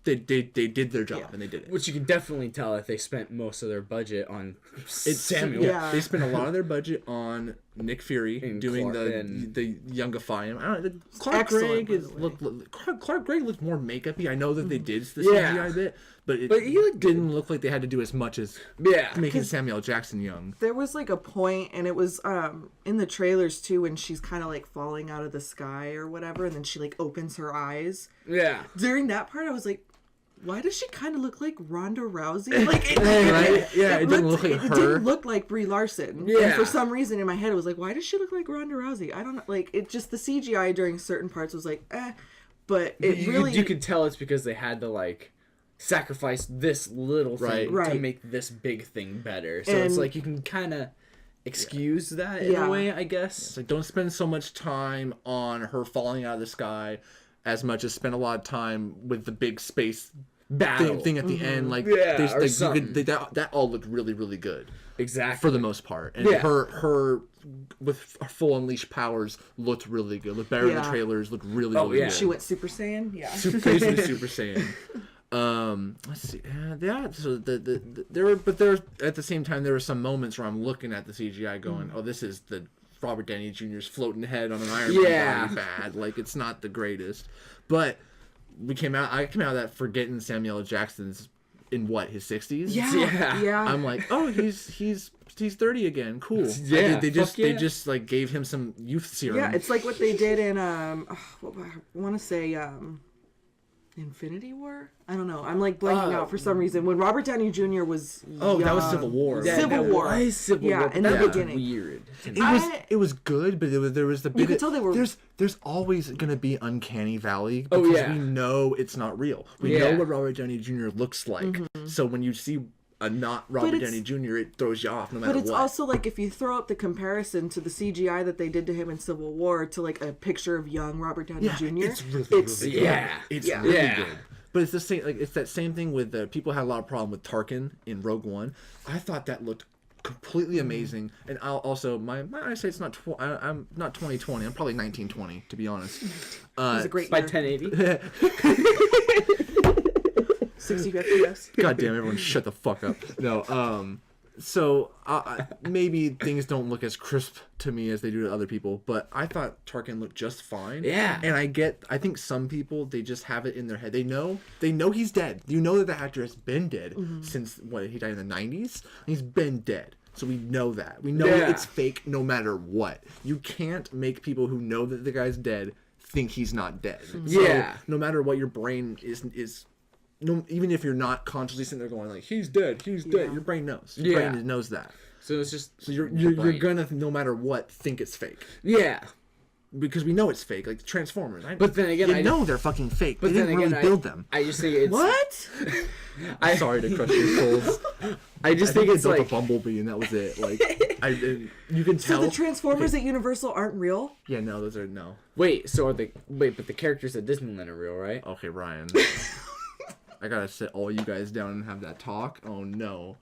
they did their job and they did it. Which you can definitely tell if they spent most of their budget on Samuel. Yeah, they spent a lot of their budget on Nick Fury doing the youngify him. I don't know. Clark Gregg looked more makeup-y. I know that they did the CGI bit, but he didn't look like they had to do as much as making Samuel Jackson young. There was like a point, and it was in the trailers too, when she's kind of like falling out of the sky or whatever, and then she like opens her eyes. Yeah. During that part, I was like, why does she kind of look like Ronda Rousey? Like, it didn't look like her. It didn't look like Brie Larson. Yeah. And for some reason in my head, it was like, why does she look like Ronda Rousey? I don't know. Like, it just, the CGI during certain parts was like, but it really... You could tell it's because they had to, like, sacrifice this little thing to make this big thing better. So it's like, you can kind of excuse that in a way, I guess. It's like, don't spend so much time on her falling out of the sky as much as spend a lot of time with the big space battle thing at the end. Like, that all looked really, really good. Exactly. For the most part. And her with full unleashed powers looked really good. Looked better in the trailers. Looked really, really good. She went Super Saiyan. Yeah. Basically Super Saiyan. Let's see. So there were at the same time there were some moments where I'm looking at the CGI going, oh, this is the Robert Downey Jr.'s floating head on an Iron Man body bad. Like, it's not the greatest. But I came out of that forgetting Samuel Jackson's in his 60s? Yeah. I'm like, oh, he's 30 again. Cool. Yeah. They just like gave him some youth serum. Yeah, it's like what they did in I want to say Infinity War? I don't know. I'm like blanking out for some reason. When Robert Downey Jr. was young, that was Civil War. Civil War. In the beginning. Weird. It was good, but there was the bit. You could tell they were. There's always gonna be uncanny valley because we know it's not real. We know what Robert Downey Jr. looks like. Mm-hmm. So when you see a not Robert Downey Jr., it throws you off no matter what. But it's also like if you throw up the comparison to the CGI that they did to him in Civil War to like a picture of young Robert Downey Jr. It's really good. It's really good. But it's the same. Like, it's that same thing with people had a lot of problem with Tarkin in Rogue One. I thought that looked completely amazing. And I'll also my eyesight's not. I'm not 20/20. I'm probably 19/20 to be honest. It was a great by 1080. 60 FPS. God damn, everyone shut the fuck up. No, so maybe things don't look as crisp to me as they do to other people, but I thought Tarkin looked just fine. Yeah. And I think some people, they just have it in their head. They know he's dead. You know that the actor has been dead since he died in the 90s. He's been dead. So we know that. We know it's fake no matter what. You can't make people who know that the guy's dead think he's not dead. So no matter what your brain is no, even if you're not consciously sitting there going like he's dead, your brain knows. Your brain knows that. So it's just you're gonna no matter what think it's fake. Yeah. because we know it's fake, like Transformers. But then again, I know they're fucking fake. But they didn't really build them. I just think it's what? I'm sorry to crush your souls. I think it's like a Bumblebee, and that was it. Like, you can tell. So the Transformers at Universal aren't real? Yeah, no, those are no. Wait, but the characters at Disneyland are real, right? Okay, Ryan. I gotta sit all you guys down and have that talk. Oh no.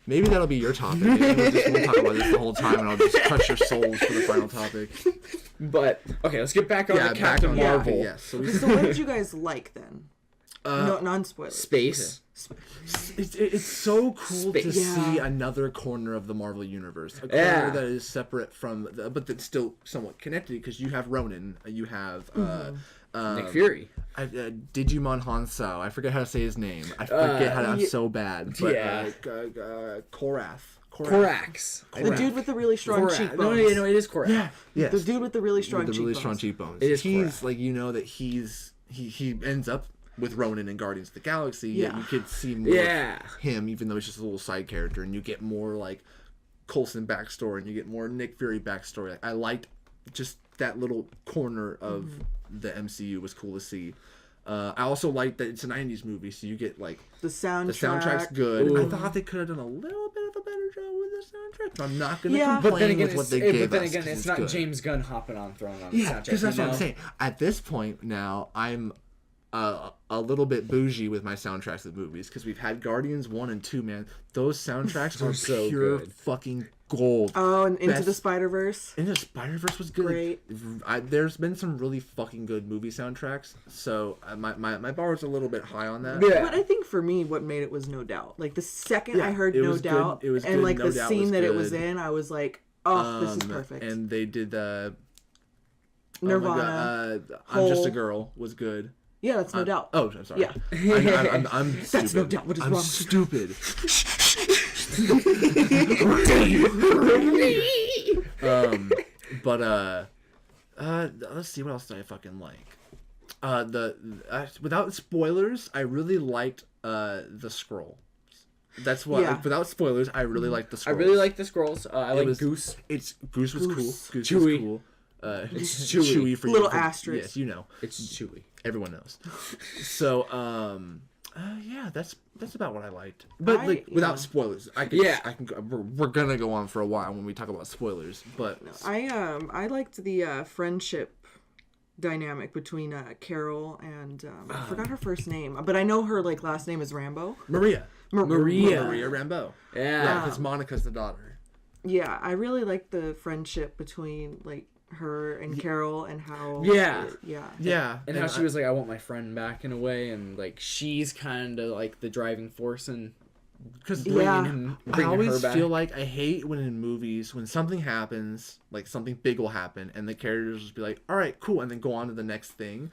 Maybe that'll be your topic. We'll talk about this the whole time, and I'll just crush your souls for the final topic. But okay, let's get back on to Captain Marvel. Yes. So what did you guys like then? No, non-spoilers. Space. Okay. It's so cool to see another corner of the Marvel universe, a corner that is separate from, but that's still somewhat connected because you have Ronan, you have Nick Fury, Digimon Hanzo. I forget how to say his name. I forget how to. I'm so bad. But, Korax. The dude with the really strong cheekbones. No, it is Korax. Yeah, yes. The dude with the really strong cheekbones. It is he's Korax. like, you know that he ends up with Ronan in Guardians of the Galaxy. Yeah, you could see more of him, even though he's just a little side character, and you get more like Coulson backstory, and you get more Nick Fury backstory. Like, I liked just that little corner of the MCU was cool to see. I also like that it's a 90s movie, so you get like the soundtrack. The soundtrack's good. Ooh. I thought they could have done a little bit of a better job with the soundtrack, but I'm not going to complain with what they gave us. But then again, it's not good. James Gunn hopping on throne on the soundtrack. Because that's what I'm saying. At this point now, I'm a little bit bougie with my soundtracks of movies, because we've had Guardians 1 and 2, man. Those soundtracks are so pure good. Fucking gold. Oh, and Into the Spider-Verse. Into the Spider-Verse was good. Great. There's been some really fucking good movie soundtracks, so my bar is a little bit high on that. Yeah. But I think for me, what made it was No Doubt. Like, the second I heard No Doubt, and like the scene that it was in, I was like, oh, this is perfect. And they did the Nirvana. I'm Just a Girl was good. Yeah, that's No Doubt. Oh, I'm sorry. Yeah. I'm stupid. That's No Doubt. What is wrong? I'm stupid. Let's see, what else do I fucking like? Without spoilers, I really liked the scroll. That's what. Without spoilers, I really liked the scrolls. I really like the scrolls. I like Goose. Goose was cool. Goose Chewie. was cool. It's Chewie for little you. asterisk. Yes, you know. It's Chewie. Everyone knows. So, yeah, that's about what I liked. But without spoilers, I can. We're gonna go on for a while when we talk about spoilers. But I liked the friendship dynamic between Carol and I forgot her first name, but I know her last name is Rambeau. Maria Maria Rambeau. Yeah, because Monica's the daughter. Yeah, I really liked the friendship between her and Carol, and how and how she was like, I want my friend back in a way, and she's kind of the driving force, and because I always feel like I hate when in movies when something happens, something big will happen, and the characters will just be like, all right, cool, and then go on to the next thing.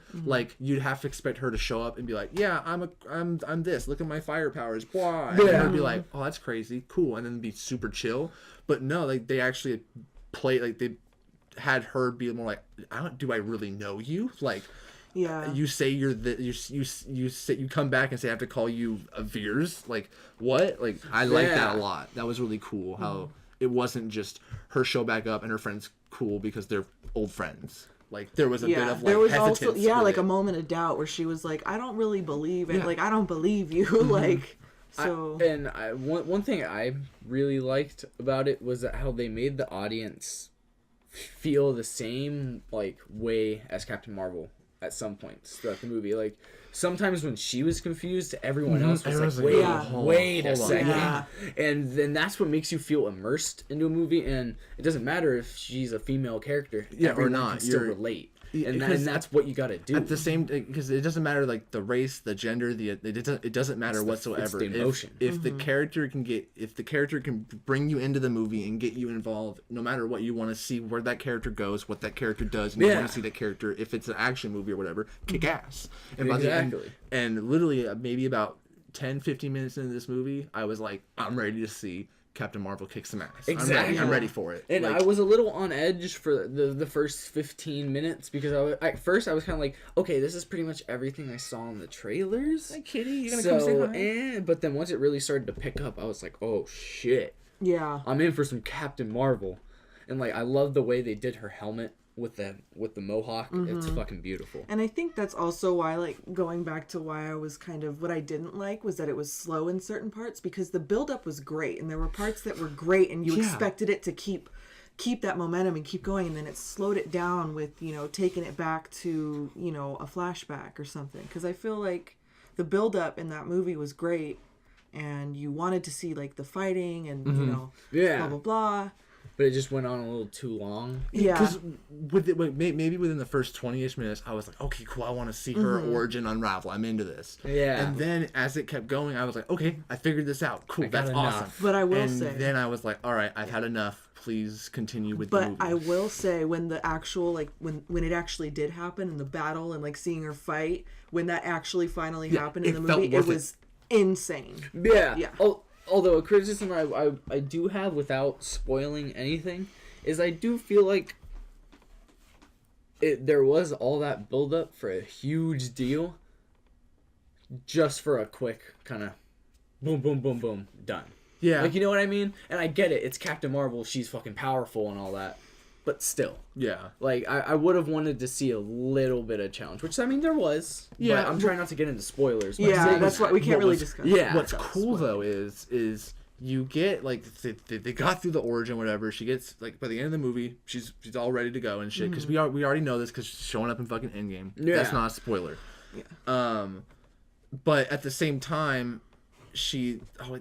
You'd have to expect her to show up and be like, yeah, I'm this, look at my fire powers, blah, and then be like, oh, that's crazy, cool, and then be super chill. But no, they actually play, they had her be more do I really know you? You say you're you come back and say I have to call you a Veers. What? I like that a lot. That was really cool. How it wasn't just her show back up and her friends cool because they're old friends. There was a bit of there was hesitance also a moment of doubt where she was like, I don't really believe it. I don't believe you. One thing I really liked about it was how they made the audience feel the same way as Captain Marvel at some points throughout the movie. Sometimes when she was confused, everyone else was wait a second. And then that's what makes you feel immersed into a movie, and it doesn't matter if she's a female character or not, can still relate. And that's what you got to do. At the same, because it doesn't matter the race, the gender, it doesn't matter whatsoever. It's the emotion. If the character can bring you into the movie and get you involved, no matter what, you want to see where that character goes, what that character does, and you want to see that character. If it's an action movie or whatever, kick ass. And exactly. And literally, maybe about 10-15 minutes into this movie, I was like, I'm ready to see Captain Marvel kick some ass. Exactly. I'm ready for it. And I was a little on edge for the first 15 minutes because at first I was kind of like, okay, this is pretty much everything I saw in the trailers. Hey, Kitty, you gonna come say hi? But then once it really started to pick up, I was like, oh shit. Yeah. I'm in for some Captain Marvel. And I love the way they did her helmet. with the mohawk. It's fucking beautiful. And I think that's also why, like, going back to why I was kind of, what I didn't like was that it was slow in certain parts, because the buildup was great and there were parts that were great and you expected it to keep that momentum and keep going, and then it slowed it down with, you know, taking it back to, you know, a flashback or something. Because I feel like the buildup in that movie was great and you wanted to see, like, the fighting and, you know, blah, blah, blah. But it just went on a little too long. Yeah. Because maybe within the first 20-ish minutes, I was like, okay, cool, I want to see her origin unravel. I'm into this. Yeah. And then as it kept going, I was like, okay, I figured this out. Cool, that's awesome. But I will say... then I was like, all right, I've had enough. Please continue with the movie. But I will say, when the actual, like, when it actually did happen in the battle and, like, seeing her fight, when that actually finally happened in the movie, it was insane. Yeah. Although a criticism I do have, without spoiling anything, is I do feel like there was all that build-up for a huge deal just for a quick kind of boom, boom, boom, boom, done. Yeah. Like, you know what I mean? And I get it. It's Captain Marvel. She's fucking powerful and all that. But still. Yeah. Like, I would have wanted to see a little bit of challenge. Which, I mean, there was. Yeah. But I'm trying not to get into spoilers. Yeah, that's why we can't really discuss. Yeah. What's cool, though, is you get, like, they got through the origin, whatever. She gets, like, by the end of the movie, she's all ready to go and shit. Because we already know this because she's showing up in fucking Endgame. Yeah. That's not a spoiler. Yeah. But at the same time...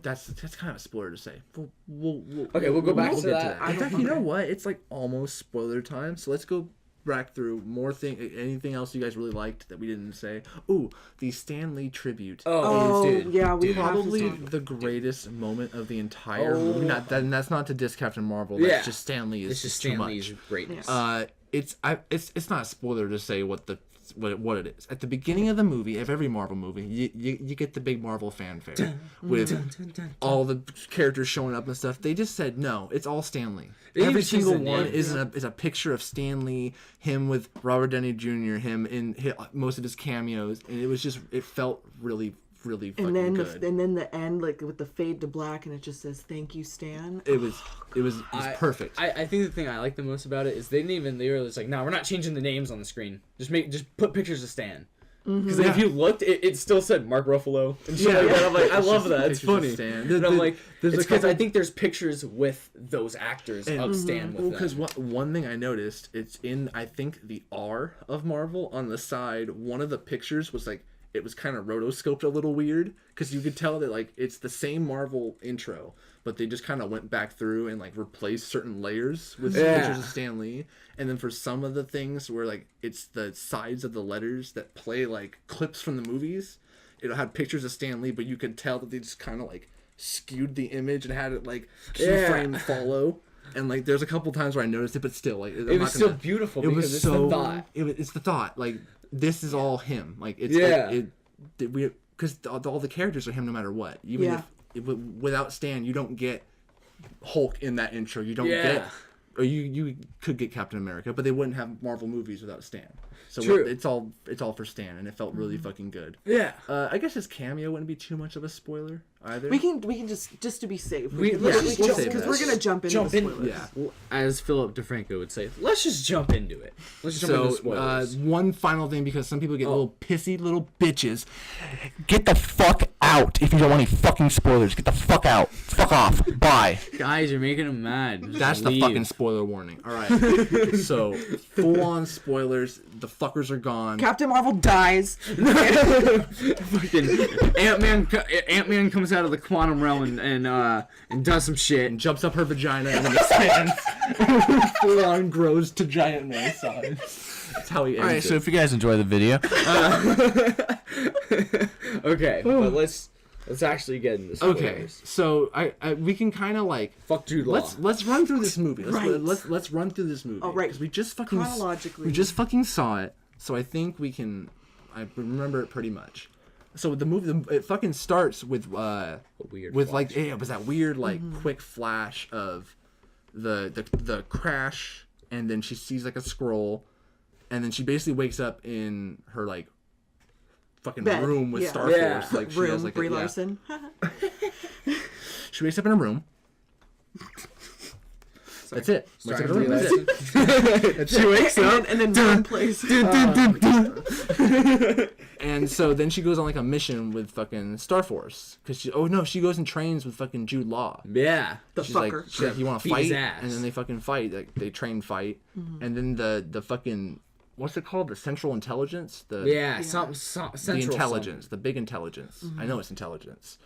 that's kind of a spoiler to say. We'll go back to that. In fact, you know what? It's like almost spoiler time. So let's go back through anything else you guys really liked that we didn't say. Ooh, the Stan Lee tribute. Dude. Yeah, we probably the greatest moment of the entire movie. That's not to diss Captain Marvel. That's just Stan Lee. It's just Stan Lee's greatness. It's not a spoiler to say what it is. At the beginning of the movie, of every Marvel movie, you get the big Marvel fanfare with all the characters showing up and stuff. They just said, no, it's all Stan Lee. Every single one is a picture of Stan Lee, him with Robert Downey Jr., him in most of his cameos, and it felt really fucking good. And then the end, like, with the fade to black, and it just says, "Thank you, Stan." It was perfect. I think the thing I like the most about it is they were just like, no, we're not changing the names on the screen. Just put pictures of Stan. Because if you looked, it still said Mark Ruffalo and shit like that. I'm like, I love that. It's funny. And I'm like, it's because I think there's pictures with those actors of Stan with them. Because one thing I noticed, it's in, I think, the R of Marvel on the side. One of the pictures was like, it was kind of rotoscoped a little weird, because you could tell that, like, it's the same Marvel intro, but they just kind of went back through and, like, replaced certain layers with pictures of Stan Lee. And then for some of the things where, like, it's the sides of the letters that play, like, clips from the movies, it'll have pictures of Stan Lee, but you could tell that they just kind of, like, skewed the image and had it, like, keyframe follow. And, like, there's a couple times where I noticed it, but still, like, it was still beautiful because it's the thought. It's the thought. Like, this is all him. Like, it's because all the characters are him no matter what. Even if without Stan, you don't get Hulk in that intro. You don't get, or you could get Captain America, but they wouldn't have Marvel movies without Stan. So it's all for Stan, and it felt really fucking good. Yeah. I guess his cameo wouldn't be too much of a spoiler either. We can just to be safe. Let's just because we're gonna jump into spoilers. Yeah. As Philip DeFranco would say, let's just jump into it. Let's jump into spoilers. One final thing, because some people get little pissy little bitches. Get the fuck out if you don't want any fucking spoilers. Get the fuck out. Fuck off. Bye. Guys, you're making them mad. That's the fucking spoiler warning. All right. So full on spoilers. The fuckers are gone. Captain Marvel dies. Fucking Ant-Man comes out of the quantum realm and does some shit and jumps up her vagina and then expands. Full on grows to giant man size. That's how he ends. Alright, so if you guys enjoy the video, okay, but let's actually get into spoilers. Okay, so we can kind of like fuck Jude Law. Let's run through this movie. Let's run through this movie. Oh, right. Because we just fucking chronologically. We just fucking saw it, so I think we can. I remember it pretty much. So the movie, it fucking starts with like it was that weird like quick flash of the crash, and then she sees like a scroll, and then she basically wakes up in her like fucking room with Star Force. Like she has like Brie Larson. She wakes up in a room. That's it. That's it. She wakes up and then dun plays. And so then she goes on like a mission with fucking Star Force because she goes and trains with fucking Jude Law. Yeah, she's fucker. She's like, you want to fight? And then they fucking fight. Like they train fight, and then the fucking. What's it called? The Central Intelligence? Some Central. The intelligence. The big intelligence. I know it's intelligence.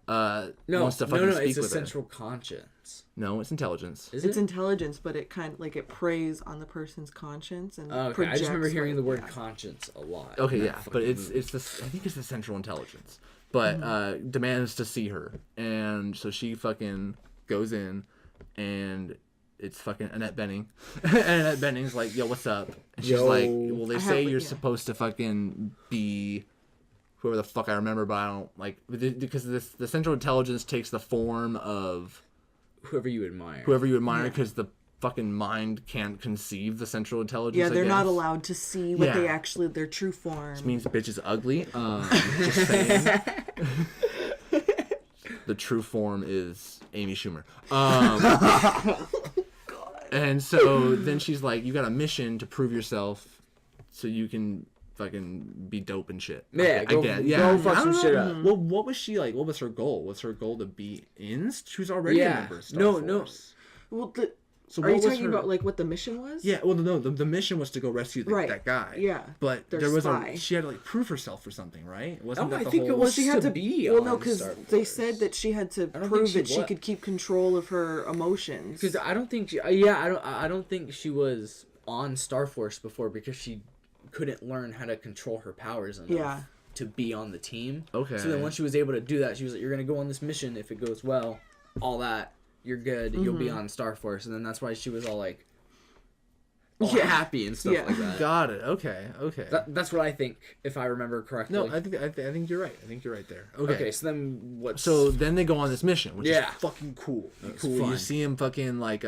No, it's a Central Conscience. No, it's intelligence. It's intelligence, but it kind of like it preys on the person's conscience and okay. I just remember hearing the word conscience a lot. Okay, yeah, but it's this. I think it's the Central Intelligence, but demands to see her, and so she fucking goes in, and it's fucking Annette Bening. And Annette Bening's like, yo, what's up? And she's like, well, they say you're supposed to fucking be whoever the fuck I remember, but I don't like because the Central Intelligence takes the form of whoever you admire because the fucking mind can't conceive the Central Intelligence. Yeah, they're not allowed to see what they actually their true form. Which means the bitch is ugly. Just saying. The true form is Amy Schumer. And so then she's like, you got a mission to prove yourself so you can fucking be dope and shit. Yeah, go fuck some shit up. Well, what was she like? What was her goal? Was her goal to be in? She was already a member of Star Force. Well, are you talking about like what the mission was? Yeah, well, no, the mission was to go rescue that guy. Yeah, but there was she had to like prove herself or something, right? Wasn't that the whole? It was she had to be. Well, no, because they said that she had to prove that she could keep control of her emotions. Because I don't think I don't think she was on Star Force before because she couldn't learn how to control her powers enough to be on the team. Okay. So then once she was able to do that, she was like, "You're gonna go on this mission. If it goes well, all that." You're good. You'll be on Star Force, and then that's why she was all like, happy and stuff like that. Got it. Okay. That's what I think, if I remember correctly. No, I think you're right. I think you're right there. Okay. So then what? So then they go on this mission, which is fucking cool. Cool. You see him fucking like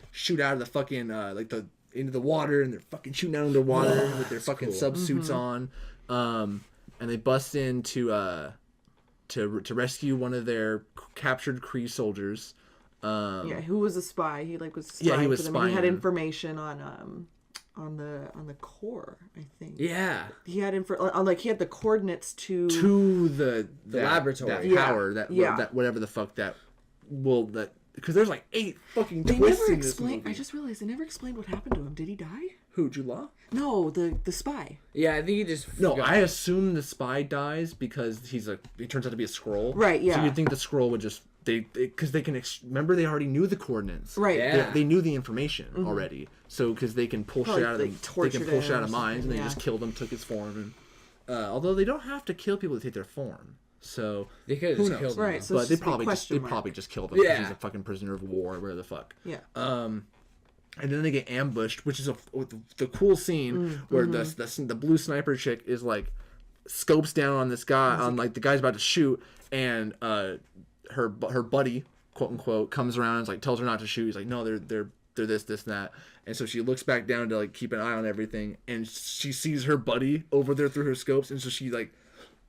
shoot out of the fucking like into the water, and they're fucking shooting out underwater with their fucking subsuits on, and they bust in to rescue one of their captured Kree soldiers. Who was a spy? He like was spying he was for them. spying. He had information on the core, I think. Yeah. He had he had the coordinates to the laboratory. That power that whatever the fuck because there's like 8 fucking twists in this movie. I just realized they never explained what happened to him. Did he die? Who, Jude Law? No, the spy. Yeah, I think he just No, I assume the spy dies because he turns out to be a Skrull. Right, yeah. So you'd think the Skrull would just because they can remember they already knew the coordinates. Right. Yeah. They knew the information already. So because they can pull shit out of them, they can pull shit out of minds, and they just killed him, took his form, and although they don't have to kill people to take their form. So they could have just killed him. Right, so but they probably just killed him because he's a fucking prisoner of war, where the fuck. Yeah. And then they get ambushed, which is the cool scene where the blue sniper chick is like scopes down on this guy on like the guy's about to shoot, and her buddy, quote unquote, comes around and is like tells her not to shoot. He's like, no, they're this and that. And so she looks back down to like keep an eye on everything, and she sees her buddy over there through her scopes, and so she like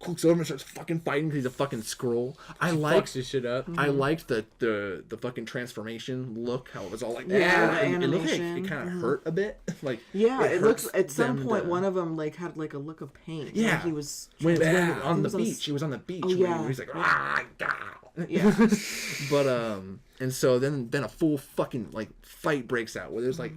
looks over and starts fucking fighting because he's a fucking Skrull. I liked his shit up. I liked the fucking transformation look, how it was all like and it looked like it kind of hurt a bit. Like it looks at some point one of them like had like a look of pain. Yeah, like he was when on the beach. He was on the beach. Oh, yeah. Where he's like yeah. But and so then a full fucking like fight breaks out where there's like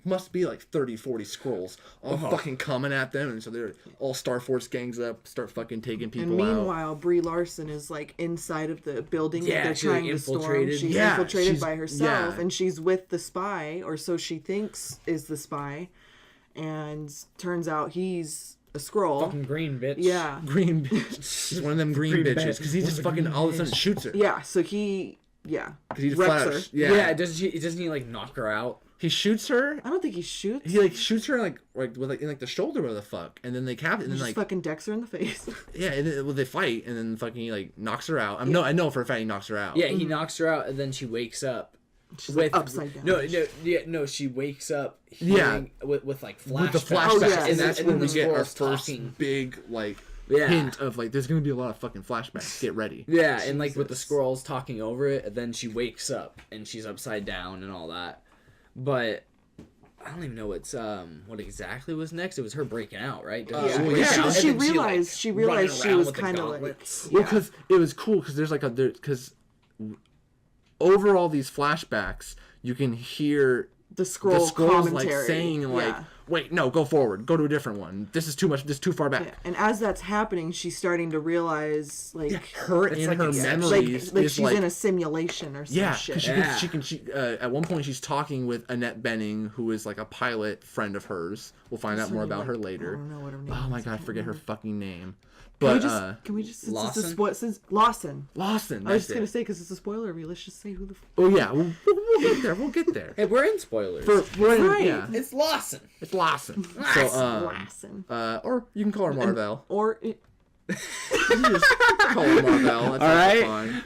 must be like 30-40 Skrulls all fucking coming at them, and so they're all Star Force gangs up, start fucking taking people out. And meanwhile, Brie Larson is like inside of the building that they're trying to storm. She's infiltrated by herself, and she's with the spy, or so she thinks is the spy, and turns out he's a Skrull. Fucking green bitch. Yeah. Green bitch. He's one of them green bitches because he just fucking all of a sudden shoots her. Yeah, so he because he wrecks her. Yeah, doesn't he like knock her out? He shoots her. I don't think he shoots. He like shoots her like with like in like the shoulder or the fuck, and then they cap it, and then like fucking decks her in the face. Yeah, and then they fight, and then fucking he like knocks her out. I know for a fact he knocks her out. Yeah, he knocks her out, and then she wakes up. She's like upside down. No, she wakes up. With like flashbacks. With the flashbacks, and that's when we get our first big like hint of like there's gonna be a lot of fucking flashbacks. Get ready. Yeah, and like with the Skrulls talking over it, and then she wakes up and she's upside down and all that. But I don't even know what exactly was next. It was her breaking out, right? She realized she was kind of like well, because it was cool because there's like because over all these flashbacks you can hear the scrolls like saying like, wait, no, go forward, go to a different one. This is too much. This is too far back. Yeah. And as that's happening, she's starting to realize like her in like her memories, like she's in a simulation or some shit. She can at one point she's talking with Annette Bening, who is like a pilot friend of hers. We'll find out more about her later. I don't know what her name is. Oh my god, I forget her fucking name. But can we just Lawson? Lawson. Lawson. I was just gonna say because it's a spoiler review. Let's just say who the. Oh yeah, we'll get there. We'll get there. Hey, we're in spoilers. Yeah. It's Lawson. It's Lawson. Lawson. Or you can call her Marvel. You just call her Marvel. That's all right. Fine.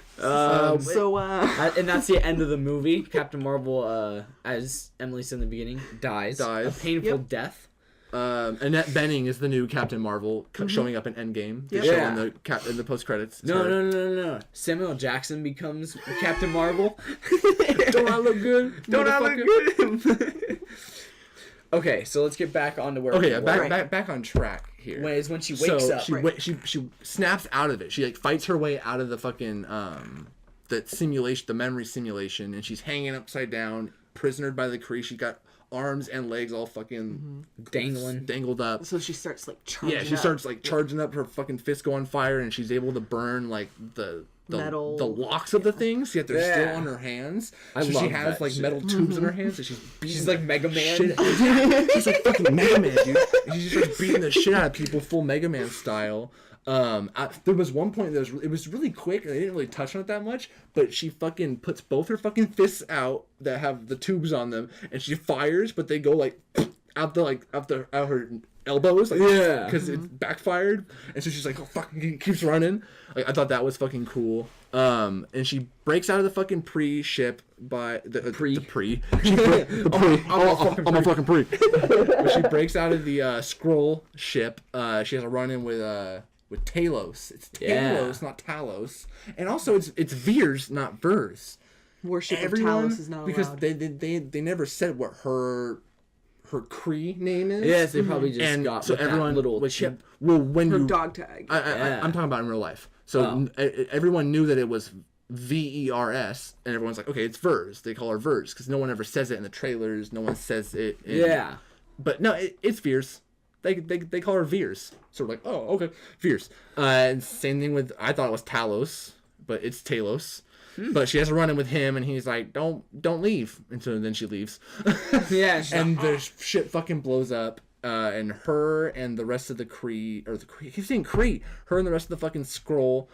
And that's the end of the movie. Captain Marvel, as Emily said in the beginning, dies a painful death. Annette Bening is the new Captain Marvel showing up in Endgame. They show in the post credits. No. Samuel Jackson becomes Captain Marvel. Don't I look good? Don't I look good? Okay, so let's get back onto where. Okay, back on track here. When she wakes up, she snaps out of it. She like fights her way out of the fucking the simulation, the memory simulation, and she's hanging upside down, prisonered by the Kree. She got arms and legs all fucking dangled up. So she starts like charging. Yeah, she starts like charging up. Her fucking fists go on fire, and she's able to burn like the metal, the locks of the things. Yet they're still on her hands. So she has like metal tubes in her hands, and she's like Mega Man. She's like fucking Mega Man, dude. She's just like beating the shit out of people, full Mega Man style. There was one point that it was really quick, and I didn't really touch on it that much. But she fucking puts both her fucking fists out that have the tubes on them, and she fires, but they go like out her elbows, like, because it's backfired, and so she's like, oh fuck, keeps running. Like I thought that was fucking cool. And she breaks out of the fucking ship by the pre. I'm a fucking pre. But she breaks out of the Skrull ship. She has a run in with Talos. It's Talos, not Talos. And also it's Veers, not Vers. Worship of Talos is not because allowed. They never said what her Kree name is. Yes, they probably just got so everyone little chip. When her dog tag. I'm talking about in real life. So everyone knew that it was VERS, and everyone's like, okay, it's Vers. They call her Vers because no one ever says it in the trailers. No one says it. But no, it's Veers. They call her Veers. So we're like, oh, okay, Veers. And same thing with, I thought it was Talos, but it's Talos. But she has a run-in with him, and he's like, don't leave. And so then she leaves. And the shit fucking blows up. And her and the rest of the Kree, I keep saying Kree. Her and the rest of the fucking Skrull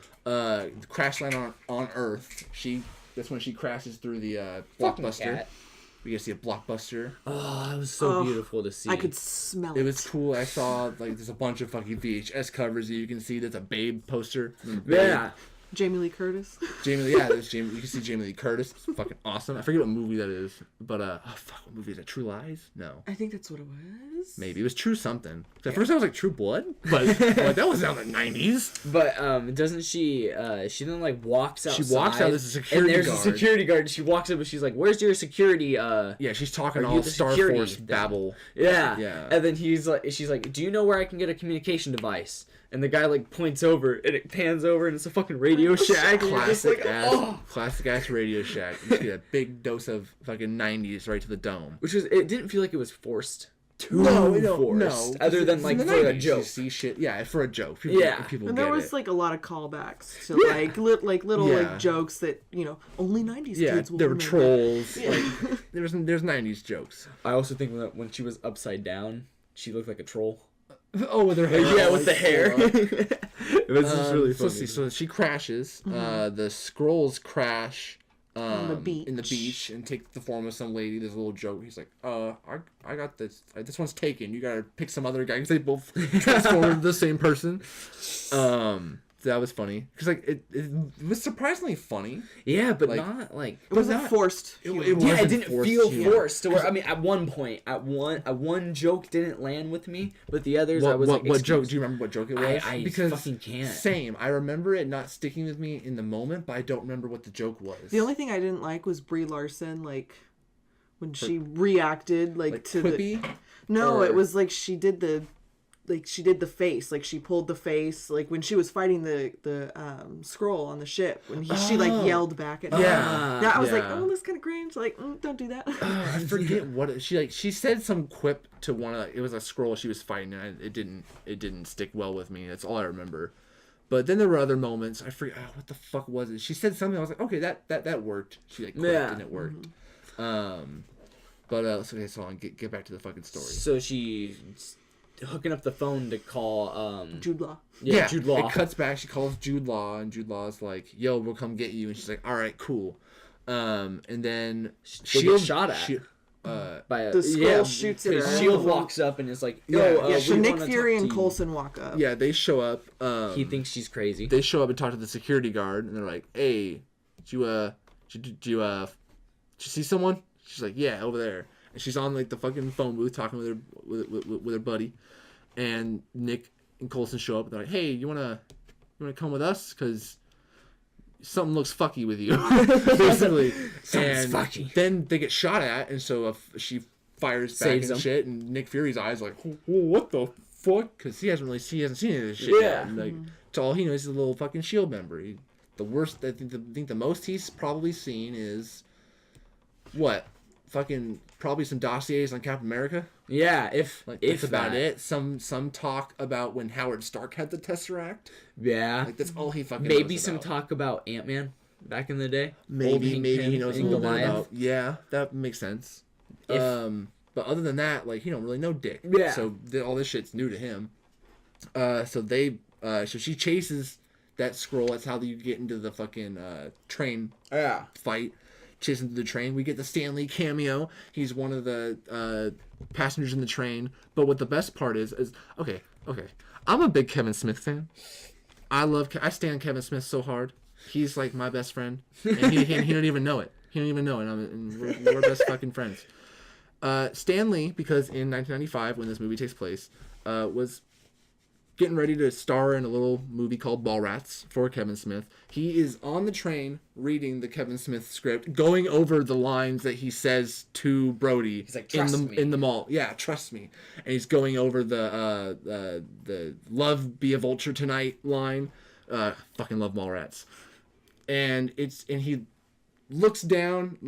crash land on Earth. That's when she crashes through the blockbuster. We get to see a blockbuster. Oh, it was so beautiful to see. I could smell it. It was cool. I saw like there's a bunch of fucking VHS covers that you can see. There's a Babe poster. Yeah. Jamie Lee Curtis. There's Jamie. You can see Jamie Lee Curtis. It's fucking awesome. I forget what movie that is, but what movie is that? True Lies? No. I think that's what it was. Maybe it was True something. At first I was like True Blood, but like, that was down in the 90s. But doesn't she? She then like walks outside. She walks out. There's a security guard. And there's a security guard. And she walks up and she's like, "Where's your security?" Yeah, she's talking all Star Force babble. Yeah. And then she's like, "Do you know where I can get a communication device?" And the guy like points over, and it pans over, and it's a fucking Radio Shack. Classic ass Radio Shack. You get a big dose of fucking 90s right to the dome. It didn't feel like it was forced. No. Other than like for a joke. You see shit. Yeah, for a joke. People and there was like a lot of callbacks to like little like jokes that only 90s kids will there were remember. Trolls. Like, there's 90s jokes. I also think that when she was upside down, she looked like a troll. Oh, with her hair. Yeah, with the hair. It was just really funny. So she crashes. The Skrulls crash on the beach and take the form of some lady. There's a little joke. He's like, I got this. This one's taken. You gotta pick some other guy because they both transformed into the same person. That was funny because like it was surprisingly funny. Yeah, but not like it wasn't forced. It didn't feel forced. To where I mean, at one point, one joke didn't land with me, but the others I was like, what joke? Do you remember what joke it was? I because fucking can't. Same. I remember it not sticking with me in the moment, but I don't remember what the joke was. The only thing I didn't like was Brie Larson like when she reacted like to quippy? No, it was like she did the face, like she pulled the face, like when she was fighting the Skrull on the ship, when she like yelled back at him. Yeah, I was like, oh, that's kind of cringe. Like, don't do that. I forget what she said some quip to one of it was a Skrull she was fighting, and it didn't stick well with me. That's all I remember. But then there were other moments. I forget what the fuck was it. She said something. I was like, okay, that worked. She like quipped and it worked. But so on. Get back to the fucking story. So she's hooking up the phone to call Jude Law. Yeah, Jude Law. It cuts back. She calls Jude Law, and Jude Law's like, "Yo, we'll come get you." And she's like, "All right, cool." And then Shield shot at. By the Skrull shoots at her. Shield walks up and is like, "Yo, so Nick Fury and Coulson walk up. Yeah, they show up. He thinks she's crazy. They show up and talk to the security guard, and they're like, "Hey, did you see someone?" She's like, "Yeah, over there." And she's on like the fucking phone booth talking with her buddy, and Nick and Coulson show up. And they're like, "Hey, you wanna come with us? Cause something looks fucky with you." Basically, something's fucky. Then they get shot at, and so she fires back Saves and them. shit. And Nick Fury's eyes like, what the fuck? Because he hasn't seen any of this shit yet. And, like, to all he knows, he's a little fucking Shield member. The worst, I think the most he's probably seen is what? Fucking probably some dossiers on Captain America. Yeah, if that's about it. Some talk about when Howard Stark had the Tesseract. Yeah, like that's all he fucking. Maybe knows some about. Talk about Ant-Man back in the day. Maybe he knows a little bit about. Yeah, that makes sense. But other than that, like he don't really know Dick. Yeah. So all this shit's new to him. So she chases that Skrull. That's how you get into the fucking train. Yeah. Fight. Chasing through the train. We get the Stan Lee cameo. He's one of the passengers in the train. But what the best part is okay. I'm a big Kevin Smith fan. I stand Kevin Smith so hard. He's like my best friend, and he don't even know it. He don't even know it. And we're best fucking friends. Stan Lee, because in 1995 when this movie takes place, was getting ready to star in a little movie called Mallrats for Kevin Smith. He is on the train reading the Kevin Smith script, going over the lines that he says to Brody. He's like, trust me. In the mall. Yeah, trust me. And he's going over the "Love be a vulture tonight" line. Fucking love Mallrats. And he looks down,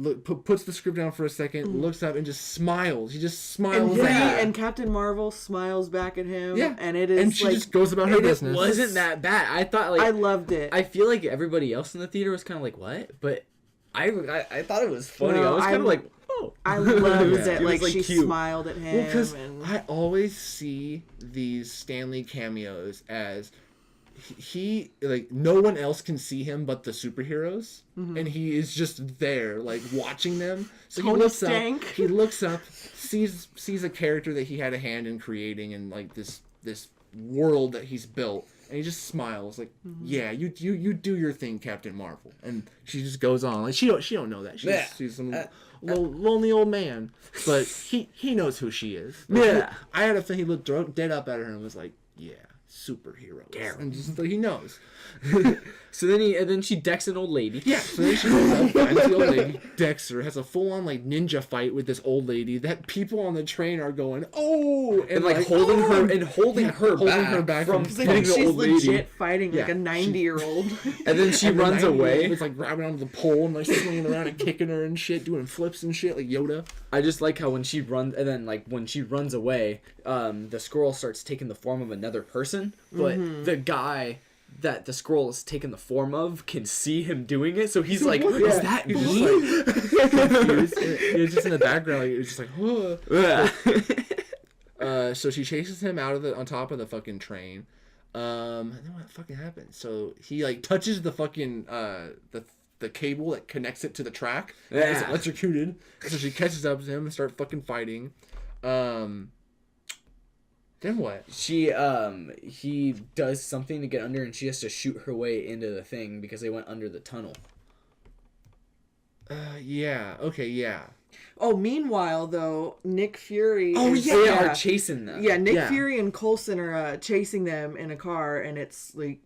puts the script down for a second, looks up, and just smiles. He just smiles. And Captain Marvel smiles back at him. Yeah. And it is and she just goes about her business. It wasn't that bad. I thought like I loved it. I feel like everybody else in the theater was kind of like, what? But I thought it was funny. No, I was kind of like, oh. I loved it. It was, like she cute. smiled at him. Well, because I always see these Stan Lee cameos as he like no one else can see him but the superheroes, and he is just there like watching them. So Tony he looks Stank. up, sees a character that he had a hand in creating, and like this world that he's built, and he just smiles like, yeah, you do your thing, Captain Marvel. And she just goes on like she don't know that she's some lonely old man, but he knows who she is. Like, I had a feeling he looked dead up at her and was like, yeah, superheroes, and just like he knows. So then she decks an old lady. Yeah, so then she goes up, finds the old lady, decks her, has a full-on like ninja fight with this old lady that people on the train are going, oh, and like holding her back from like, she's legit fighting like a 90-year-old. And then she runs away. It's like grabbing onto the pole and like swinging around and kicking her and shit, doing flips and shit like Yoda. I just like how when she runs, and then like when she runs away, the Skrull starts taking the form of another person, but the guy that the Skrull is taking the form of can see him doing it, so he's like, is that me? He's just in the background, like it's just like, so she chases him out of on top of the fucking train. And then what fucking happens? So he like touches the fucking the cable that connects it to the track. And it's electrocuted. So she catches up to him and start fucking fighting. Then what? He does something to get under, and she has to shoot her way into the thing because they went under the tunnel. Yeah. Okay, yeah. Oh, meanwhile, though, Nick Fury they are chasing them. Yeah, Nick Fury and Coulson are chasing them in a car, and it's, like,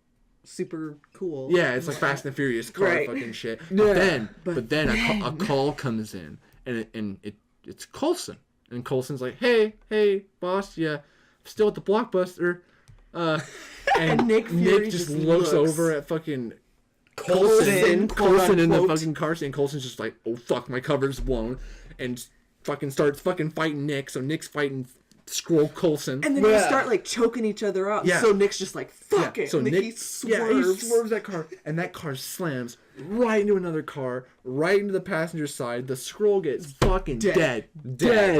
super cool. Yeah, it's like Fast and the Furious car fucking shit. But then a call comes in, and it's Coulson. And Coulson's like, hey, boss, yeah, I'm still at the Blockbuster. And Nick Fury just looks over at fucking Coulson in the fucking car seat, and Coulson's just like, oh fuck, my cover's blown, and fucking starts fucking fighting Nick. So Nick's fighting Skrull Coulson, and then they start like choking each other up. So Nick's just like, fuck it. So and Nick, he swerves that car, and that car slams right into another car, right into the passenger side. The Skrull gets fucking dead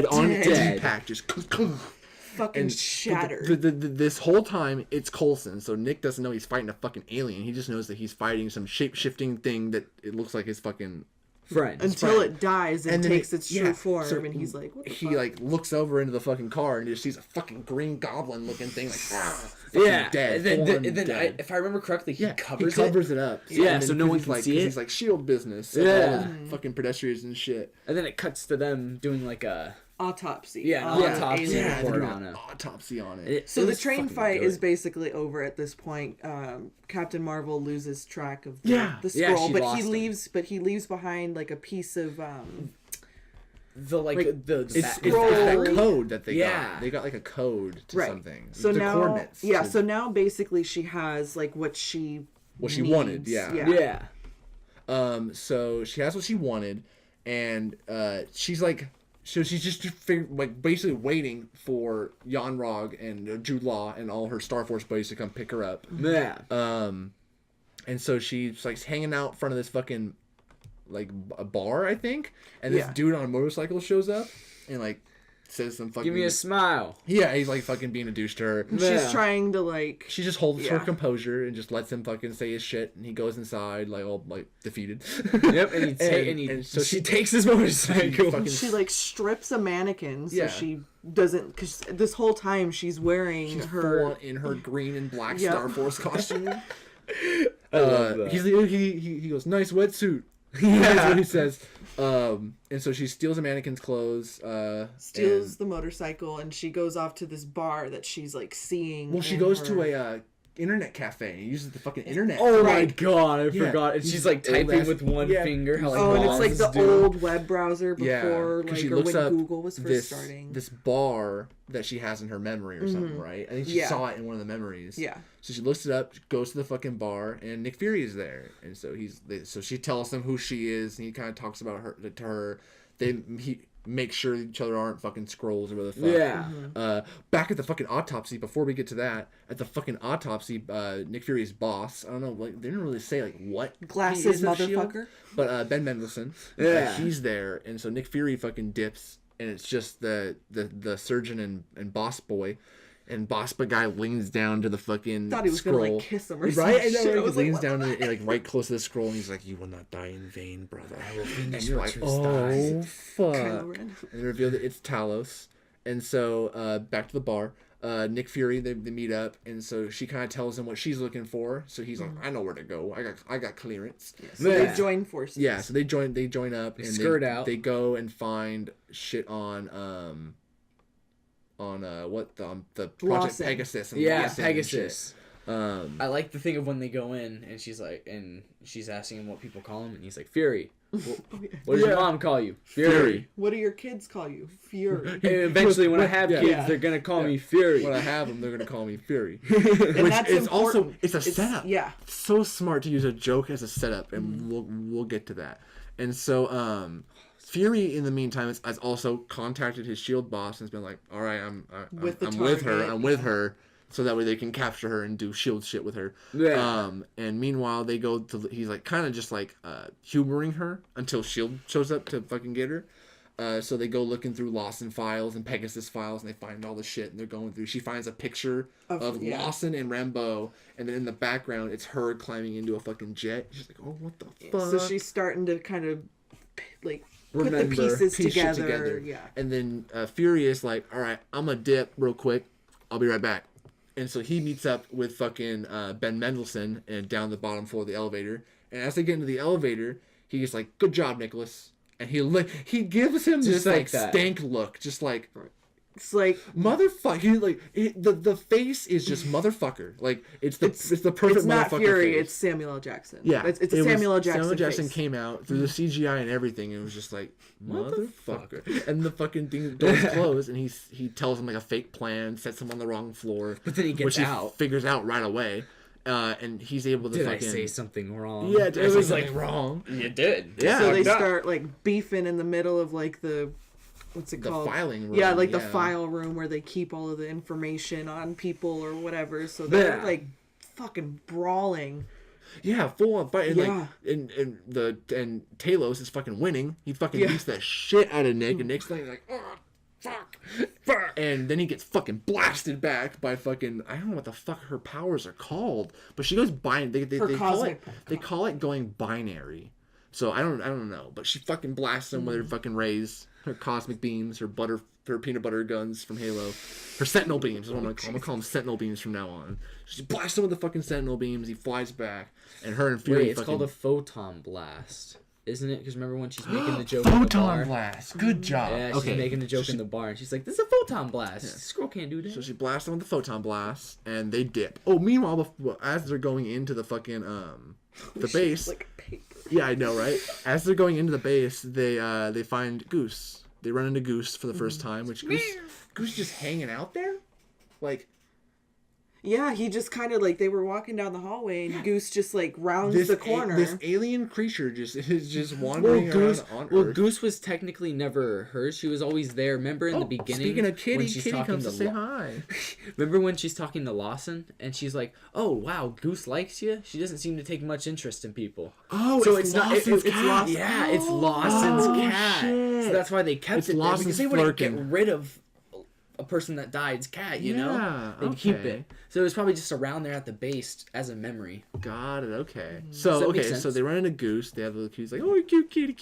on impact, just fucking shattered. This whole time it's Coulson, so Nick doesn't know he's fighting a fucking alien. He just knows that he's fighting some shape-shifting thing that it looks like his fucking friend. Until it dies and takes its true form, so and he's like, what the fuck? Like looks over into the fucking car and just sees a fucking green goblin looking thing, like dead. And then if I remember correctly, he covers it up. So no one can see it. He's like shield business. Yeah, fucking pedestrians and shit. And then it cuts to them doing like a autopsy. Autopsy on it. So the train fight is basically over at this point. Captain Marvel loses track of the Skrull, but he leaves behind like a piece of it's that code that they got. They got like a code to something. So the now, coordinates. So now basically she has like what she wanted. So she has what she wanted, and she's like. So she's just like basically waiting for Yon-Rogg and Jude Law and all her Star Force buddies to come pick her up. Yeah. And so she's like hanging out in front of this fucking like a bar, I think, and this dude on a motorcycle shows up and like says some fucking give me a smile. Yeah, he's like fucking being a douche to her. She's trying to like she just holds her composure and just lets him fucking say his shit, and he goes inside like all like defeated. Yep, and so she takes his motorcycle. She like strips a mannequin so she doesn't, because this whole time she's wearing her in her green and black Star Force costume. I love that. He goes, nice wetsuit. That's what he says. And so she steals a mannequin's clothes. Steals the motorcycle, and she goes off to this bar that she's like seeing. Well, she goes to a internet cafe and uses the fucking internet. Oh my god, I forgot. And she's like typing with one finger. How, like, and it's like the old web browser before, like, or when Google was first starting. This bar that she has in her memory or something, right? I think she saw it in one of the memories. Yeah. So she looks it up, goes to the fucking bar, and Nick Fury is there. And so so she tells him who she is, and he kind of talks about her to her. He make sure each other aren't fucking Skrulls or whatever the fuck. Yeah. Back at the fucking autopsy, before we get to that, at the fucking autopsy, Nick Fury's boss, I don't know, like, they didn't really say, like, what glasses motherfucker. Shield, but Ben Mendelsohn, he's there, and so Nick Fury fucking dips, and it's just the surgeon and boss boy. And Boss guy leans down to the fucking thought he was Skrull. gonna like kiss him or something. Right? I know. He leans down to like right close to the Skrull, and he's like, "You will not die in vain, brother. I will finish." And you're like, "Oh fuck!" And they reveal that it's Talos. And so back to the bar. Nick Fury, they meet up, and so she kind of tells him what she's looking for. So he's like, "I know where to go. I got clearance." Yeah, so they join forces. Yeah, so they join up and skirt out. They go and find shit on the Project Pegasus. And Pegasus. I like the thing of when they go in and she's like, and she's asking him what people call him, and he's like, Fury. What does your mom call you? Fury. What do your kids call you? Fury. And eventually, when I have kids, they're gonna call me Fury. When I have them, they're gonna call me Fury. And which that's is important. also it's a setup. Yeah. It's so smart to use a joke as a setup, and we'll get to that. And so Fury, in the meantime, has also contacted his Shield boss and has been like, "All right, I'm with her, so that way they can capture her and do Shield shit with her." Yeah. And meanwhile, they go to he's like kind of just like humoring her until Shield shows up to fucking get her. So they go looking through Lawson files and Pegasus files, and they find all the shit, and they're going through. She finds a picture of Lawson and Rambeau, and then in the background, it's her climbing into a fucking jet. She's like, "Oh, what the fuck?" So she's starting to kind of like put the pieces together. Yeah. And then Fury is like, "All right, I'm gonna dip real quick. I'll be right back." And so he meets up with fucking Ben Mendelsohn and down the bottom floor of the elevator. And as they get into the elevator, he's like, "Good job, Nicholas." And he gives him just this like stank look, just like It's like motherfucker. Like the face is just motherfucker. Like it's the perfect. It's not motherfucker Fury. face. It's Samuel L. Jackson. Yeah, it's a Samuel L. Jackson. Samuel L. Jackson face. came out through the CGI and everything. And it was just like motherfucker. And the fucking thing doors close, and he tells him like a fake plan, sets him on the wrong floor. But then he gets out. He figures out right away. And he's able to Did I say something wrong? Yeah, it was like wrong. You did. Yeah. So they start like beefing in the middle of like the what's it called? The filing room. Yeah, like the file room where they keep all of the information on people or whatever. So they're like fucking brawling. Yeah, full on fight. And Yeah. like and Talos is fucking winning. He fucking beats the shit out of Nick, and Nick's like, oh fuck. And then he gets fucking blasted back by fucking, I don't know what the fuck her powers are called, but she goes binary. They call it going binary. So I don't know, but she fucking blasts him with her fucking rays, her cosmic beams, her peanut butter guns from Halo, her sentinel beams. I'm gonna call them sentinel beams from now on. She blasts him with the fucking sentinel beams. He flies back, and her and Fury. Wait, it's called a photon blast, isn't it? Because remember when she's making the joke? Photon blast. Good job. Yeah, she's making the joke in the bar, and she's like, "This is a photon blast. Yeah. Squirrel can't do that." So she blasts them with the photon blast, and they dip. Oh, meanwhile, as they're going into the fucking the base. Like paper. Yeah, I know, right? As they're going into the base, they find Goose. They run into Goose for the first time, which Goose just hanging out there, like. Yeah, he just kind of like they were walking down the hallway and Goose just like rounds the corner. This alien creature is just wandering around on Earth. Well, Goose was technically never hers. She was always there. Remember in the beginning? Speaking of Kitty, when she's Kitty talking comes to say hi. Remember when she's talking to Lawson and she's like, "Oh wow, Goose likes you. She doesn't seem to take much interest in people." Oh, so it's Lawson's cat. It's Lawson. Yeah, it's Lawson's cat. Shit. So that's why they kept it there, Lawson's because they wouldn't get rid of a person that died's cat, you know? They'd keep it. So it was probably just around there at the base as a memory. Got it, okay. So they run into Goose, they have the little kitty, like, oh, cute kitty.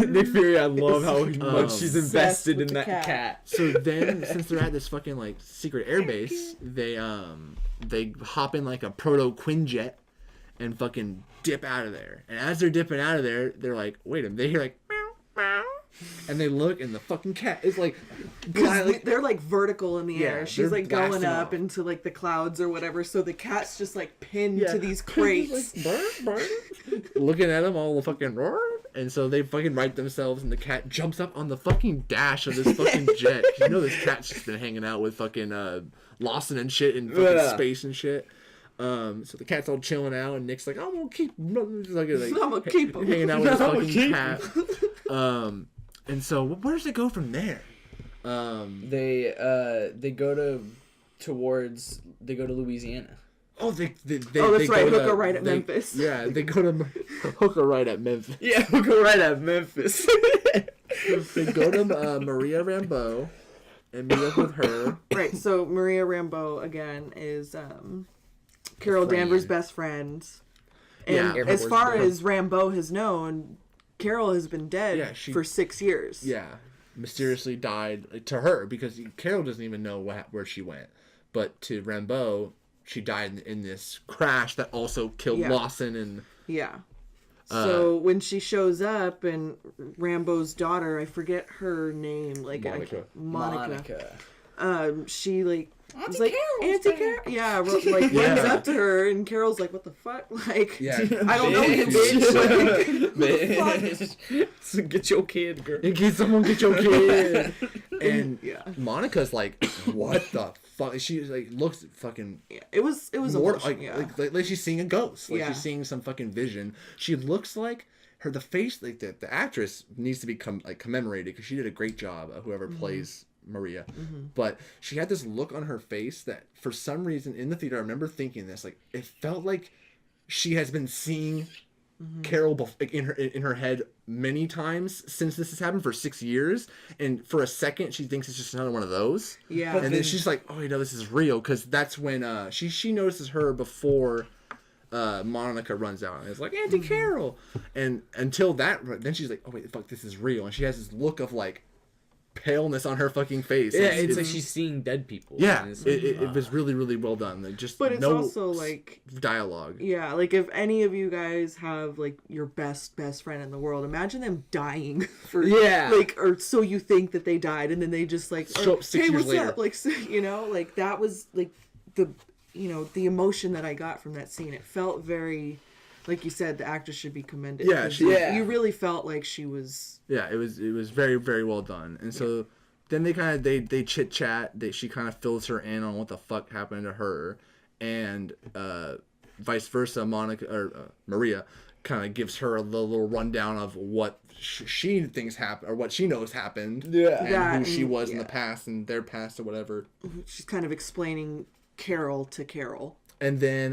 Nick Fury, I love how much she's invested in that cat. So then, since they're at this fucking, like, secret airbase, they hop in, like, a proto-Quinjet and fucking dip out of there. And as they're dipping out of there, they're like, wait a minute, they hear, like, meow, meow. And they look, and the fucking cat is like, they're like vertical in the air. She's like going up off into like the clouds or whatever. So the cat's just like pinned to these crates, like, looking at them all fucking roar. And so they fucking right themselves, and the cat jumps up on the fucking dash of this fucking jet. You know this cat's just been hanging out with fucking Lawson and shit in fucking space and shit. So the cat's all chilling out, and Nick's like, I'm gonna keep hanging out with this fucking cat. And so where does it go from there? They go to Louisiana. Oh, that's right. Hooker right at Memphis. Yeah, they go to Hooker right at Memphis. Yeah, Hooker right at Memphis. They go to Maria Rambeau and meet up with her. Right. So Maria Rambeau again is Carol Danvers' best friend, and as far as Rambeau has known, Carol has been dead for 6 years. Yeah, mysteriously died to her because Carol doesn't even know where she went. But to Rambeau, she died in this crash that also killed Lawson and. Yeah. So when she shows up and Rambeau's daughter, I forget her name, like Monica. She like. It's like Auntie Carol, runs up to her, and Carol's like, "What the fuck? Like, I don't know you, bitch. Like, so get your kid, girl. Someone get your kid." And Monica's like, "What the fuck?" She like looks fucking. Yeah, it was more like she's seeing a ghost. Like she's seeing some fucking vision. She looks like the face, like the actress needs to be commemorated because she did a great job. Whoever plays Maria, but she had this look on her face that for some reason in the theater I remember thinking this, like it felt like she has been seeing Carol in her head many times since this has happened for 6 years, and for a second she thinks it's just another one of those, and then she's like, oh, this is real, because that's when she notices her before Monica runs out and is like, Auntie Carol, and until that, then she's like, oh wait, fuck, this is real, and she has this look of like, paleness on her fucking face. Yeah, it's like she's seeing dead people. Yeah, it was really, really well done. Like, just but it's also like dialogue. Yeah, like if any of you guys have like your best friend in the world, imagine them dying for like, or so you think that they died, and then they just like show up 6 years later. Up? Like, so, you know, like that was like the emotion that I got from that scene. It felt very. Like you said, the actress should be commended. Yeah, you really felt like she was. Yeah, it was very, very well done. And so then they chit chat. She kind of fills her in on what the fuck happened to her, and vice versa. Maria kind of gives her a little rundown of what she thinks happened or what she knows happened. Yeah, and who she was in the past and their past or whatever. She's kind of explaining Carol to Carol. And then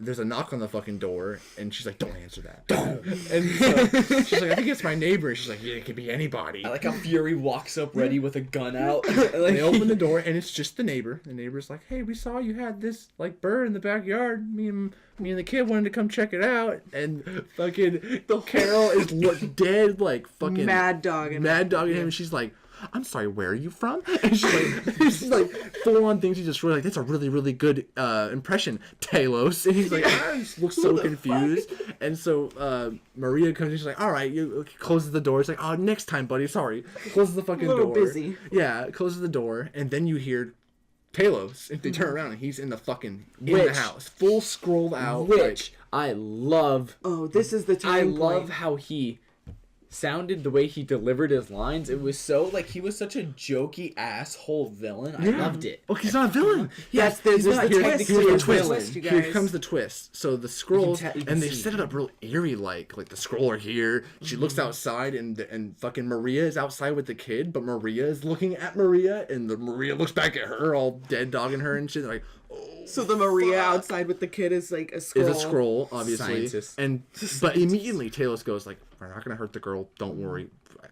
there's a knock on the fucking door, and she's like, "Don't answer that, don't." And so she's like, "I think it's my neighbor." And she's like, "Yeah, it could be anybody." I like how Fury walks up ready with a gun out. Like, they open the door, and it's just the neighbor. The neighbor's like, "Hey, we saw you had this like bird in the backyard. Me and the kid wanted to come check it out." And fucking Carol is dead, like fucking mad dogging him. And she's like, "I'm sorry, where are you from?" And she's like full on things. She just really like, "That's a really, really good impression, Talos." And he's like, I just looks so confused. And so Maria comes in, she's like, "All right," closes the door. It's like, "Oh, next time, buddy. Sorry." Closes the fucking door. A little busy. Yeah, closes the door, and then you hear Talos. If they turn around, and he's in the fucking the house, full scrolled out. Which I love. Oh, this is the time. I love how he sounded, the way he delivered his lines. It was so like he was such a jokey asshole villain. I loved it. Oh, he's not a villain. Yes, there's the twist. Here comes the twist. So the scrolls, and they set it up real eerie, like the scroll are here. She looks outside, and fucking Maria is outside with the kid, but Maria is looking at Maria, and Maria looks back at her, all dead dogging her and shit. Like, so the Maria outside with the kid is like a scroll. Is a scroll, obviously. Scientist. But immediately Talos goes like, "We're not gonna hurt the girl. Don't worry.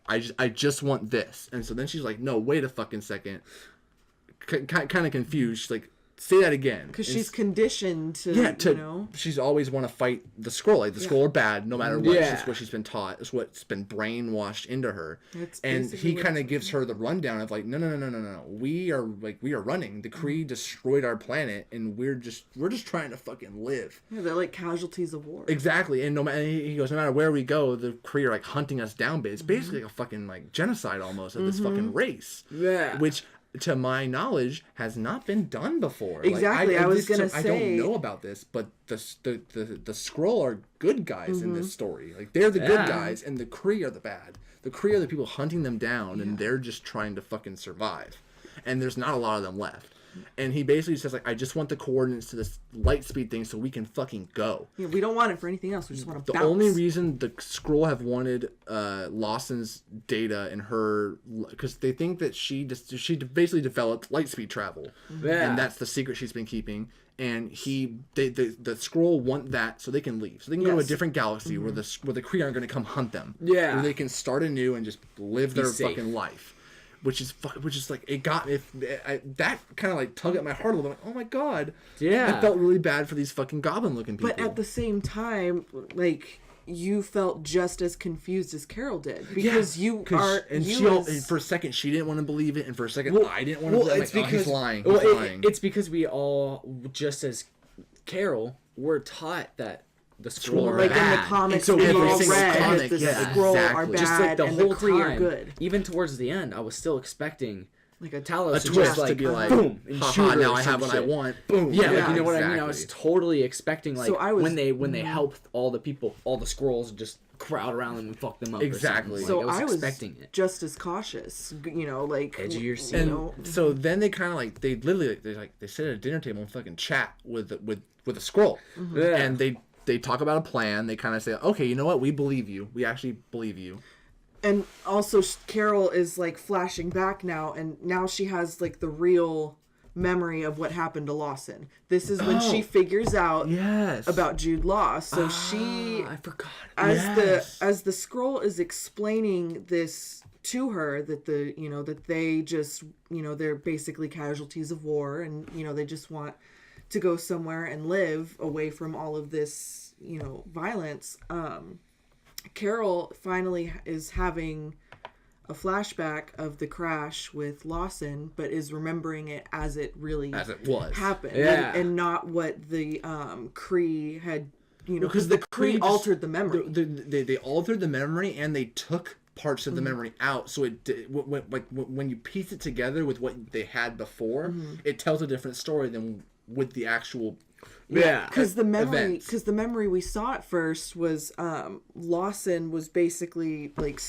I just want this." And so then she's like, "No, wait a fucking second." Kind of confused. She's like, "Say that again." Because she's conditioned to, she's always want to fight the scroll. Like, the scroll are bad no matter what. It's what she's been taught. It's what's been brainwashed into her. And he kind of gives her the rundown of like, no. We are running. The Kree destroyed our planet, and we're just trying to fucking live. Yeah, they're like casualties of war. Exactly. And he goes, no matter where we go, the Kree are like hunting us down. But it's basically like a fucking like genocide almost of this fucking race. Yeah. Which, to my knowledge, has not been done before. Exactly. Like, I was gonna say, I don't know about this, but the Skrull are good guys in this story. Like, they're the good guys, and the Kree are the bad. The Kree are the people hunting them down, and they're just trying to fucking survive. And there's not a lot of them left. And he basically says, like, I just want the coordinates to this light speed thing so we can fucking go. Yeah, we don't want it for anything else. We just want to bounce. The only reason the Skrull have wanted Lawson's data in her, because they think that she basically developed light speed travel. Yeah. And that's the secret she's been keeping. And the Skrull want that so they can leave. So they can go to a different galaxy where the Kree aren't going to come hunt them. Yeah. Where they can start anew and just live their fucking life. Which is like, it got that kind of like tug at my heart a little bit. Like, oh my god, I felt really bad for these fucking goblin looking people. But at the same time, like, you felt just as confused as Carol did, because for a second she didn't want to believe it, and for a second I didn't want to believe it. It's like, he's lying. It's because we all, just as Carol, were taught that the Skrull are like bad. In the comics, so we all read that the Skrull are bad, just like the and whole the Kree time, are good. Even towards the end, I was still expecting like a Talos twist to be like, boom, haha, now I have what I want. Boom. Yeah, like, you know what I mean? I was totally expecting, like, when they helped all the people, all the Skrulls, just crowd around them and fuck them up. Exactly. So I was expecting it. Just as cautious, like edge of your seat. And so then they kind of like, they literally they sit at a dinner table and fucking chat with a Skrull, and they talk about a plan. They kind of say, okay, you know what? We believe you. We actually believe you. And also, Carol is, like, flashing back now, and now she has, like, the real memory of what happened to Lawson. This is when she figures out about Jude Law. So I forgot. As the Skrull is explaining this to her, that that they just, they're basically casualties of war, and, they just want to go somewhere and live away from all of this, violence. Carol finally is having a flashback of the crash with Lawson, but is remembering it as it really happened, and not what the Kree had, because the Kree altered the memory. They altered the memory, and they took parts of the memory out, so when you piece it together with what they had before, it tells a different story than with the actual. Because the memory we saw at first was Lawson was basically like,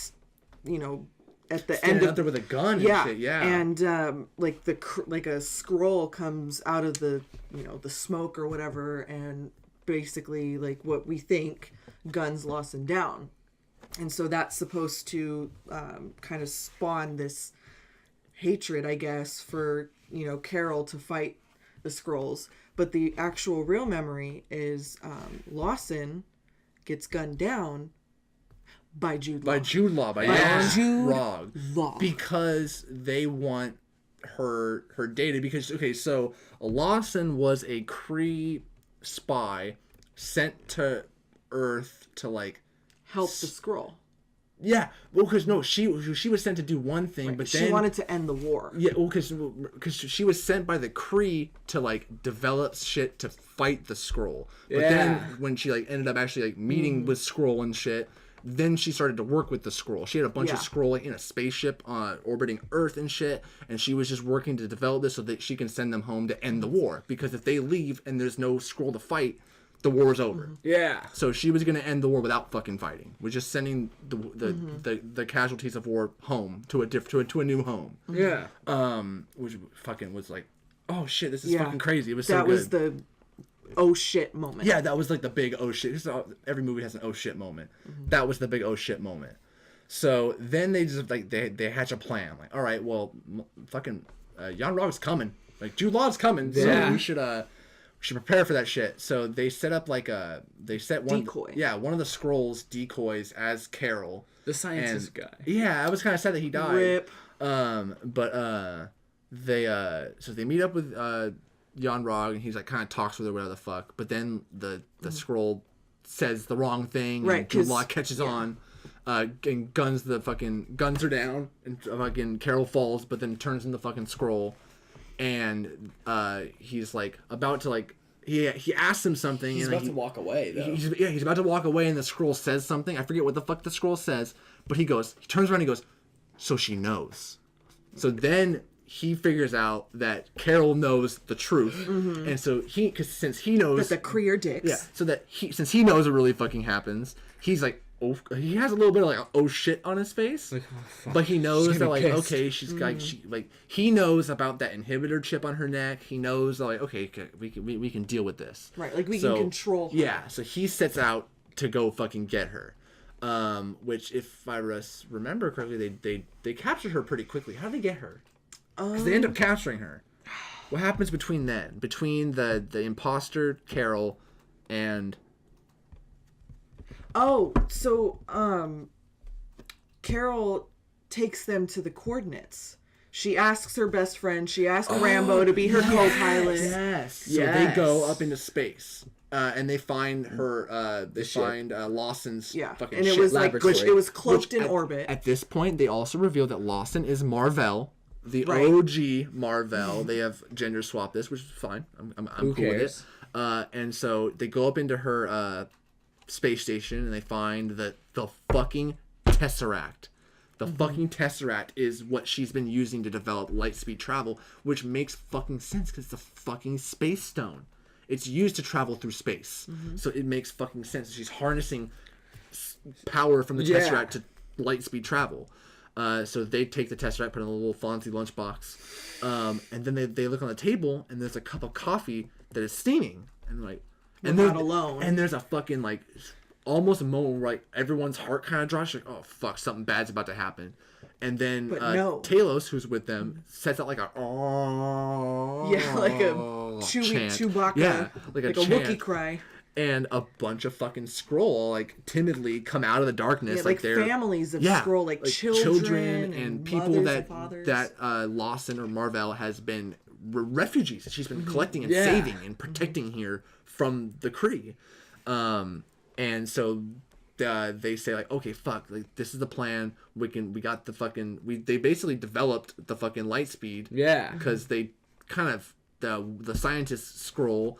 at the end out there with a gun and shit, and like a scroll comes out of the the smoke or whatever, and basically like what we think guns Lawson down, and so that's supposed to kind of spawn this hatred, I guess, for Carol to fight the Skrulls. But the actual real memory is Lawson gets gunned down by Jude Law. Jude Law. Because they want her data. Because, so Lawson was a Kree spy sent to Earth to, like... help the Skrull. Yeah, well, because she was sent to do one thing, but then she wanted to end the war. Yeah, well, because she was sent by the Kree to like develop shit to fight the Skrull. But then when she like ended up actually like meeting with Skrull and shit, then she started to work with the Skrull. She had a bunch of Skrull like, in a spaceship orbiting Earth and shit, and she was just working to develop this so that she can send them home to end the war. Because if they leave and there's no Skrull to fight, the war's over. Yeah. So she was gonna end the war without fucking fighting. We're just sending the casualties of war home to a new home. Yeah. Which fucking was like, oh shit, this is fucking crazy. It was so good. That was the oh shit moment. Yeah, that was like the big oh shit. Every movie has an oh shit moment. That was the big oh shit moment. So then they just like they hatch a plan. Like, all right, well, fucking Yon-Rog's coming. Like Jude Law's coming. So we should prepare for that shit. So they set up like one decoy. Yeah, one of the Skrulls decoys as Carol, the scientist guy. Yeah, I was kind of sad that he died. Rip. But they meet up with Yon-Rog, and he's like kind of talks with her, whatever the fuck. But then the Skrull says the wrong thing, right? And Jude Law catches on, and guns her down, and fucking Carol falls, but then turns into fucking Skrull. And he's like about to like he asks him something. He's about to walk away though. He's about to walk away, and the Skrull says something. I forget what the fuck the Skrull says, but he turns around and he goes, so she knows. So then he figures out that Carol knows the truth, and so since he knows that the Kree are dicks. So since he knows it really fucking happens, he's like, oh, he has a little bit of like oh shit on his face, like, oh, but he knows that like pissed. Okay, she's like he knows about that inhibitor chip on her neck. He knows like okay, we can deal with this, right? Like we can control her. Yeah, so he sets out to go fucking get her. Which if I remember correctly, they captured her pretty quickly. How did they get her? Because they end up capturing her. What happens between the imposter Carol and Carol takes them to the coordinates. She asks her best friend, she asks Rambo to be her co-pilot. Yes. So they go up into space. And they find her, find Lawson's fucking and it shit was laboratory. like, it was cloaked in orbit. At this point, they also reveal that Lawson is Mar-Vell, the OG Mar-Vell. They have gender swapped this, which is fine. I'm cool with it. And so they go up into her space station, and they find the fucking Tesseract. The fucking Tesseract is what she's been using to develop light speed travel, which makes fucking sense because it's a fucking space stone. It's used to travel through space. So it makes fucking sense. She's harnessing power from the Tesseract to light speed travel. So they take the Tesseract, put it in a little Fonzie lunchbox. And then they look on the table, and there's a cup of coffee that is steaming. And like, and they're not alone. And there's a fucking like, almost a moment where like everyone's heart kind of drops. Like, oh fuck, something bad's about to happen. And then Talos, who's with them, sets out like a like a Chewbacca, like a Wookiee cry. And a bunch of fucking Skrull like timidly come out of the darkness, like they're families of Skrull, like children and people that Lawson or Mar-Vell has been refugees. She's been collecting and saving and protecting here from the Kree. And so they say like, okay, fuck, like this is the plan. They basically developed the fucking light speed. Yeah. Because they kind of the scientist scroll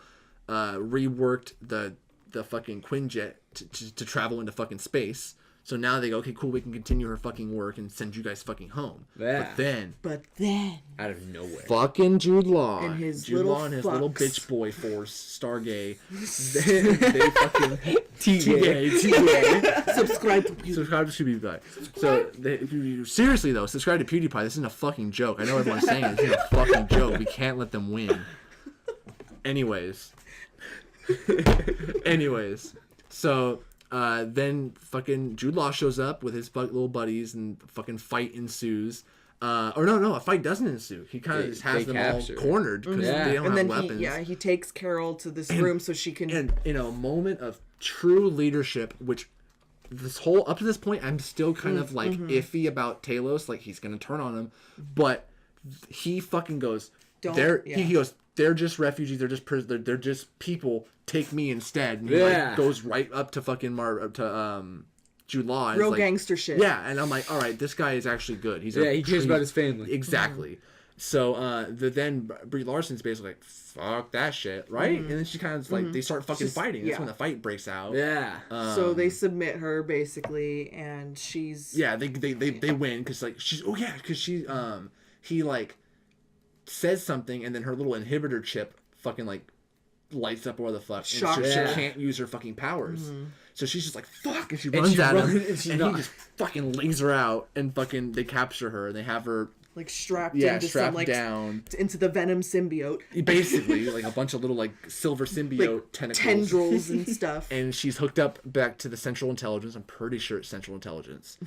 reworked the fucking Quinjet to travel into fucking space. So now they go, okay, cool, we can continue her fucking work and send you guys fucking home. Yeah. But then. Out of nowhere. Fucking Jude Law. And his Jude little Law and his little bitch boy force, Stargay. they fucking... TGA. Subscribe to PewDiePie. So, seriously though, subscribe to PewDiePie. This isn't a fucking joke. I know everyone's saying it. This isn't a fucking joke. We can't let them win. Anyways. So... then fucking Jude Law shows up with his little buddies and fucking fight ensues. A fight doesn't ensue. He kind of just has them all cornered because they don't have weapons. He takes Carol to this room so she can... And in a moment of true leadership, which up to this point, I'm still kind of like iffy about Talos. Like, he's going to turn on him. But he fucking goes... He goes... They're just refugees. They're just they're just people. Take me instead. And he goes right up to fucking Jude Law. And real gangster shit. Yeah, and I'm like, all right, this guy is actually good. He cares about his family. Exactly. So then Brie Larson's basically like, fuck that shit, right? And then she kind of like they start fucking fighting. That's when the fight breaks out. Yeah. So they submit her basically, and she's they win because like he like says something, and then her little inhibitor chip fucking like lights up or the fuck, and she can't use her fucking powers. So she's just like, fuck, and she runs at him, and he just fucking lays her out, and fucking they capture her, and they have her like strapped down into the Venom symbiote. Basically, like a bunch of little like silver symbiote tendrils and stuff. And she's hooked up back to the Central Intelligence. I'm pretty sure it's Central Intelligence.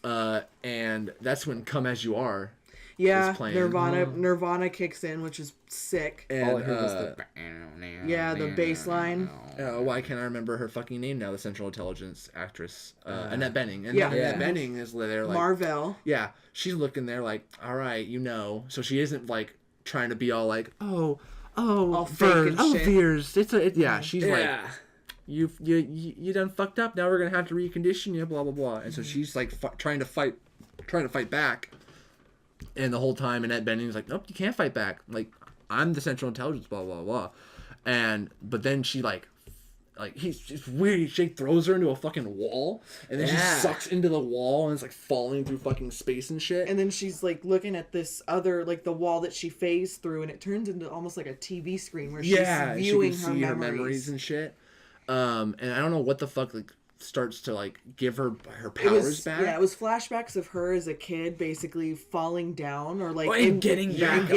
And that's when Come As You Are. Yeah, Nirvana kicks in, which is sick. And all I heard was the bass line. Why can't I remember her fucking name now? The Central Intelligence actress, Annette Bening. And Annette Bening is there like Marvel. Yeah, she's looking there like, all right, so she isn't like trying to be all like, all Vern, Veers. She's like, you done fucked up. Now we're gonna have to recondition you, blah blah blah. And so she's like trying to fight back. And the whole time, Annette Bening's like, nope, you can't fight back. Like, I'm the Central Intelligence, blah, blah, blah. But then she, it's weird. She throws her into a fucking wall, and then she sucks into the wall, and it's, like, falling through fucking space and shit. And then she's, like, looking at this other, like, the wall that she phased through, and it turns into almost like a TV screen where she's viewing her memories and shit. And I don't know what the fuck, like, starts to like give her powers back. Yeah, it was flashbacks of her as a kid basically falling down or like getting back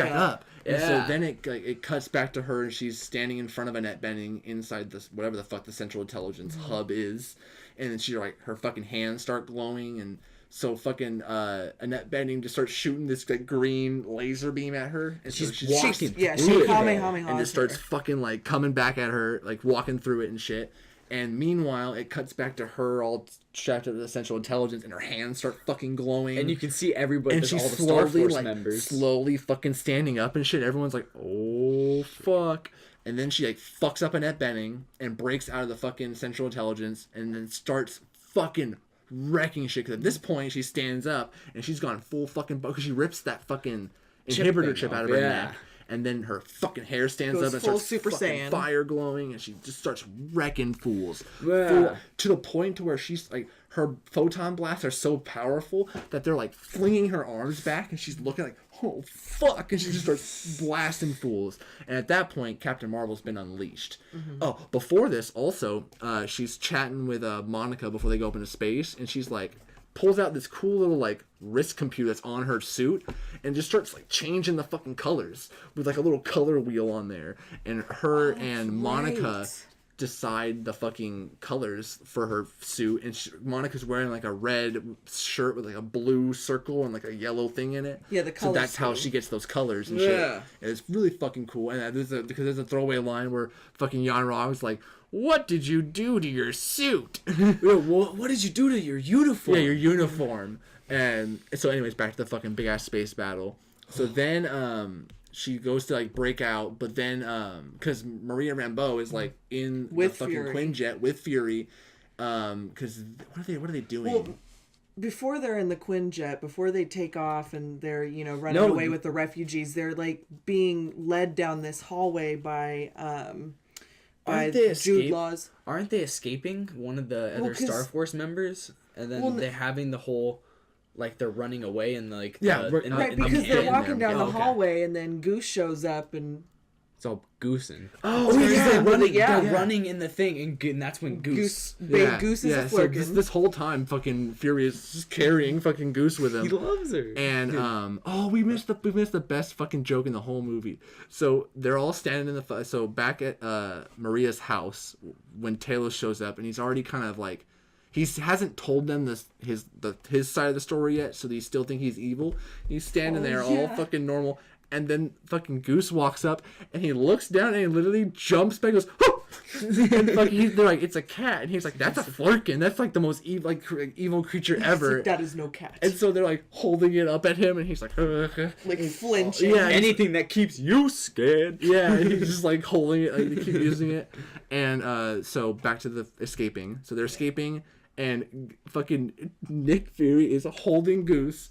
up. And so then it cuts back to her and she's standing in front of Annette Bening inside this whatever the fuck the Central Intelligence hub is, and then she like her fucking hands start glowing, and so fucking Annette Bening just starts shooting this like green laser beam at her, and she's walking and just starts fucking like coming back at her, like walking through it and shit. And meanwhile, it cuts back to her all strapped to the Central Intelligence, and her hands start fucking glowing. And you can see everybody, and she's all the Star Force members slowly fucking standing up and shit. Everyone's like, oh, fuck. And then she, like, fucks up Annette Bening and breaks out of the fucking Central Intelligence and then starts fucking wrecking shit. Because at this point, she stands up, and she's gone full fucking... Because she rips that fucking inhibitor chip out of her neck. And then her fucking hair stands up and starts Super fucking Saiyan. Fire glowing, and she just starts wrecking fools. Yeah. To the point to where she's like, her photon blasts are so powerful that they're like flinging her arms back, and she's looking like, oh fuck, and she just starts blasting fools. And at that point, Captain Marvel's been unleashed. Oh, before this, also, she's chatting with Monica before they go up into space, and she's like, pulls out this cool little like wrist computer that's on her suit and just starts like changing the fucking colors with like a little color wheel on there, and her and Monica decide the fucking colors for her suit, and Monica's wearing like a red shirt with like a blue circle and like a yellow thing in it. Yeah, the colors. So that's how she gets those colors and shit. And it's really fucking cool. And because there's a throwaway line where fucking Yon-Rogg was like, what did you do to your suit? What did you do to your uniform? Yeah, your uniform. And so anyways, back to the fucking big ass space battle. So then she goes to like break out, but then because Maria Rambeau is like in the fucking Quinjet with Fury, Because what are they doing? Well, before they're in the Quinjet, before they take off and they're, running away with the refugees, they're like being led down this hallway by Jude Law's. Aren't they escaping one of the other Star Force members? And then they're having the whole, like, they're running away and like because they're walking down the hallway and then Goose shows up and it's all goosing. They're running in the thing and that's when Goose Goose is a so this whole time fucking Fury is just carrying fucking Goose with him. He loves her. And we missed the best fucking joke in the whole movie. So they're all standing in the back at Maria's house when Talos shows up, and he's already kind of like he hasn't told them his side of the story yet, so they still think he's evil. He's standing there all fucking normal. And then fucking Goose walks up and he looks down and he literally jumps back and goes, "Whoop!" And they're like, "It's a cat," and he's like, "That's a Flerken. That's like the most evil creature ever." Like, that is no cat. And so they're like holding it up at him, and he's like flinching. Yeah, anything that keeps you scared. Yeah, he's just like holding it, like they keep using it. And so back to the escaping. So they're escaping, and fucking Nick Fury is holding Goose.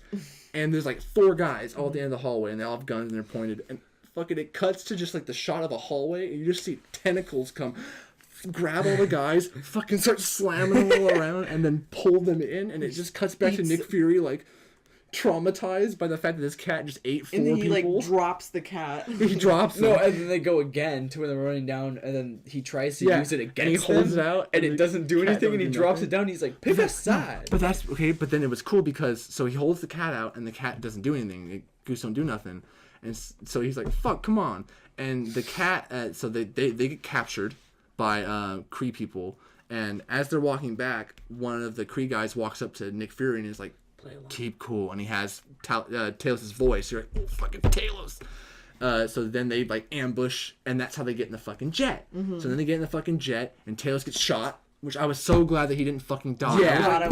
And there's like 4 guys all at the end of the hallway, and they all have guns and they're pointed. And fucking it cuts to just like the shot of a hallway, and you just see tentacles come, grab all the guys, fucking start slamming them all around, and then pull them in. And it just cuts back to Nick Fury like traumatized by the fact that this cat just ate 4 people. And then he like drops the cat. He drops them. No, and then they go again to where they're running down, and then he tries to use it against and he holds it out, and it doesn't do anything, and he drops it down. He's like, "Pick a side." But that's okay. But then it was cool because so he holds the cat out, and the cat doesn't do anything. Goose don't do nothing, and so he's like, "Fuck, come on!" And the cat, so they get captured by Kree people, and as they're walking back, one of the Kree guys walks up to Nick Fury and is like, "Keep cool," and he has Talos' voice. You're like, "Oh, fucking Talos." So then they like ambush, and that's how they get in the fucking jet. Mm-hmm. So then they get in the fucking jet, and Talos gets shot, which I was so glad that he didn't fucking die. Yeah,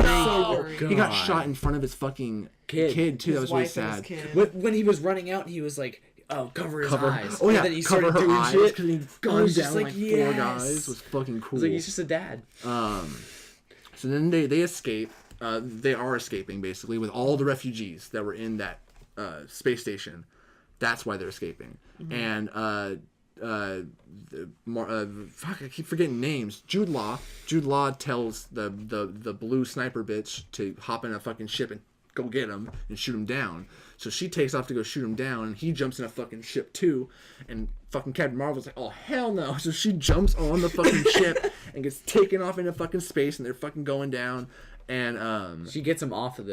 he got shot in front of his fucking kid too. That was really sad. When he was running out, he was like, "Oh, cover his eyes." Oh yeah, and then he cover started her doing eyes shit. because he gunned down like 4 guys. Was fucking cool. Like, he's just a dad. So then they escape. They are escaping basically with all the refugees that were in that space station. That's why they're escaping. Mm-hmm. And fuck, I keep forgetting names. Jude Law tells the blue sniper bitch to hop in a fucking ship and go get him and shoot him down. So she takes off to go shoot him down, and he jumps in a fucking ship too. And fucking Captain Marvel's like, "Oh hell no!" So she jumps on the fucking ship and gets taken off into fucking space, and they're fucking going down. And she gets him off of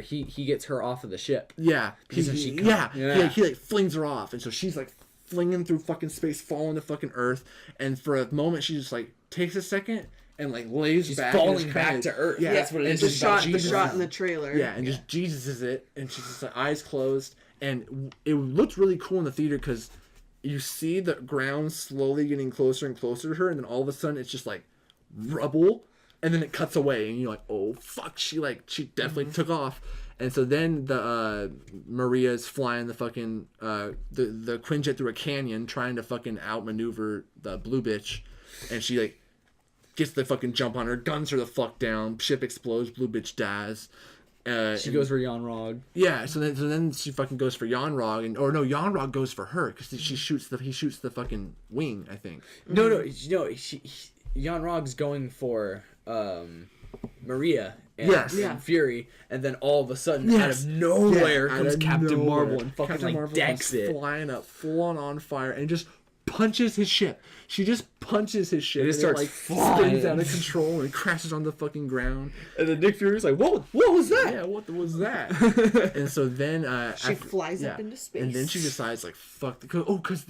he gets her off of the ship. Yeah, he like flings her off, and so she's like flinging through fucking space, falling to fucking Earth. And for a moment, she just like takes a second and like lays back, falling back to Earth. Yeah, that's what it is. The shot in the trailer. Yeah, and just Jesus is it, and she's just like eyes closed, and it looked really cool in the theater because you see the ground slowly getting closer and closer to her, and then all of a sudden it's just like rubble. And then it cuts away, and you're like, "Oh fuck!" She definitely took off. And so then the Maria's flying the fucking the Quinjet through a canyon, trying to fucking outmaneuver the blue bitch, and she like gets the fucking jump on her, guns her the fuck down. Ship explodes, blue bitch dies. She goes for Yon-Rogg. Yeah, so then she fucking goes for Yon-Rogg, Yon-Rogg goes for her because he shoots the fucking wing, I think. No, Yon-Rogg's going for Maria and Fury, and then all of a sudden, out of nowhere, comes Captain Marvel and fucking Captain Marvel decks it. Flying up, full on fire, and just punches his ship. She just punches his ship. And it starts flying, spins out of control, and crashes on the fucking ground. And then Nick Fury's like, "What was that? Yeah, what was that?" And so then she flies up into space, and then she decides like, "Fuck," because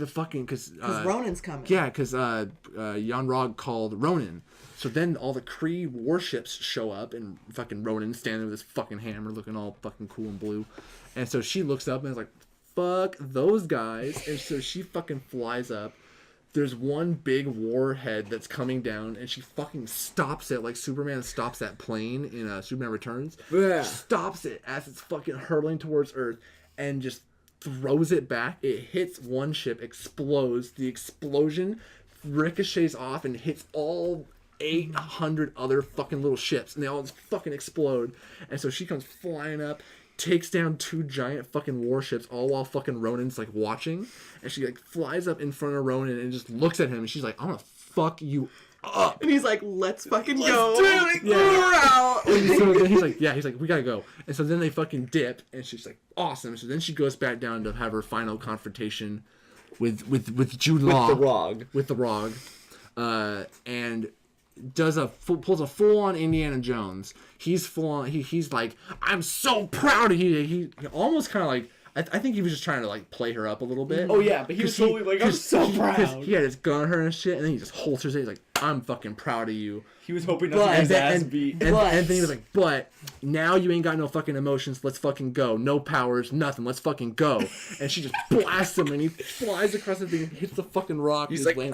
Ronan's coming. Yeah, because Yon-Rogg called Ronan. So then all the Kree warships show up, and fucking Ronan standing with his fucking hammer, looking all fucking cool and blue. And so she looks up and is like, "Fuck those guys!" And so she fucking flies up. There's one big warhead that's coming down, and she fucking stops it like Superman stops that plane in Superman Returns. Yeah. Stops it as it's fucking hurtling towards Earth, and just throws it back. It hits one ship, explodes. The explosion ricochets off and hits all 800 other fucking little ships, and they all just fucking explode. And so she comes flying up, takes down 2 giant fucking warships, all while fucking Ronan's like watching. And she like flies up in front of Ronan and just looks at him, and she's like, "I'm gonna fuck you up." And he's like, "Let's fucking go." Do it. We're out. And so then he's like, "We gotta go." And so then they fucking dip, and she's like, "Awesome." So then she goes back down to have her final confrontation with Jude Law. With the Rog. And pulls a full on Indiana Jones. He's full on. He's like, "I'm so proud of you." He almost kind of like. I think he was just trying to like play her up a little bit. Oh yeah, but he was totally like, "I'm so proud." He had his gun on her and shit, and then he just holsters it. He's like, "I'm fucking proud of you." He was hoping not to get his ass beat. And then he was like, "But now you ain't got no fucking emotions. Let's fucking go. No powers, nothing. Let's fucking go." And she just blasts him, and he flies across the thing, hits the fucking rock. He's like, "Oh,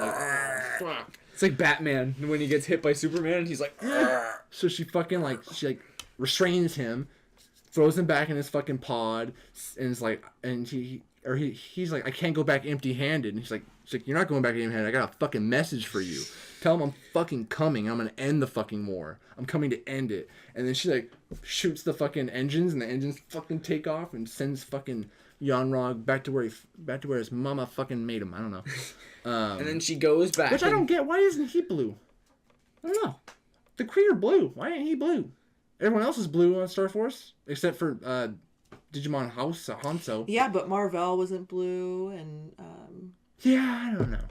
fuck." It's like Batman when he gets hit by Superman. He's like, "Argh." So she fucking like restrains him, throws him back in his fucking pod, and is like, and he's like, "I can't go back empty-handed." And she's like, "You're not going back empty-handed. I got a fucking message for you. Tell him I'm fucking coming. I'm gonna end the fucking war. I'm coming to end it." And then she like shoots the fucking engines, and the engines fucking take off and sends fucking Yon-Rogg back to where his mama fucking made him. I don't know. And then she goes back. Which I don't get. Why isn't he blue? I don't know. The Kree are blue. Why ain't he blue? Everyone else is blue on Star Force except for Digimon Hanzo. Yeah, but Marvel wasn't blue, and yeah, I don't know.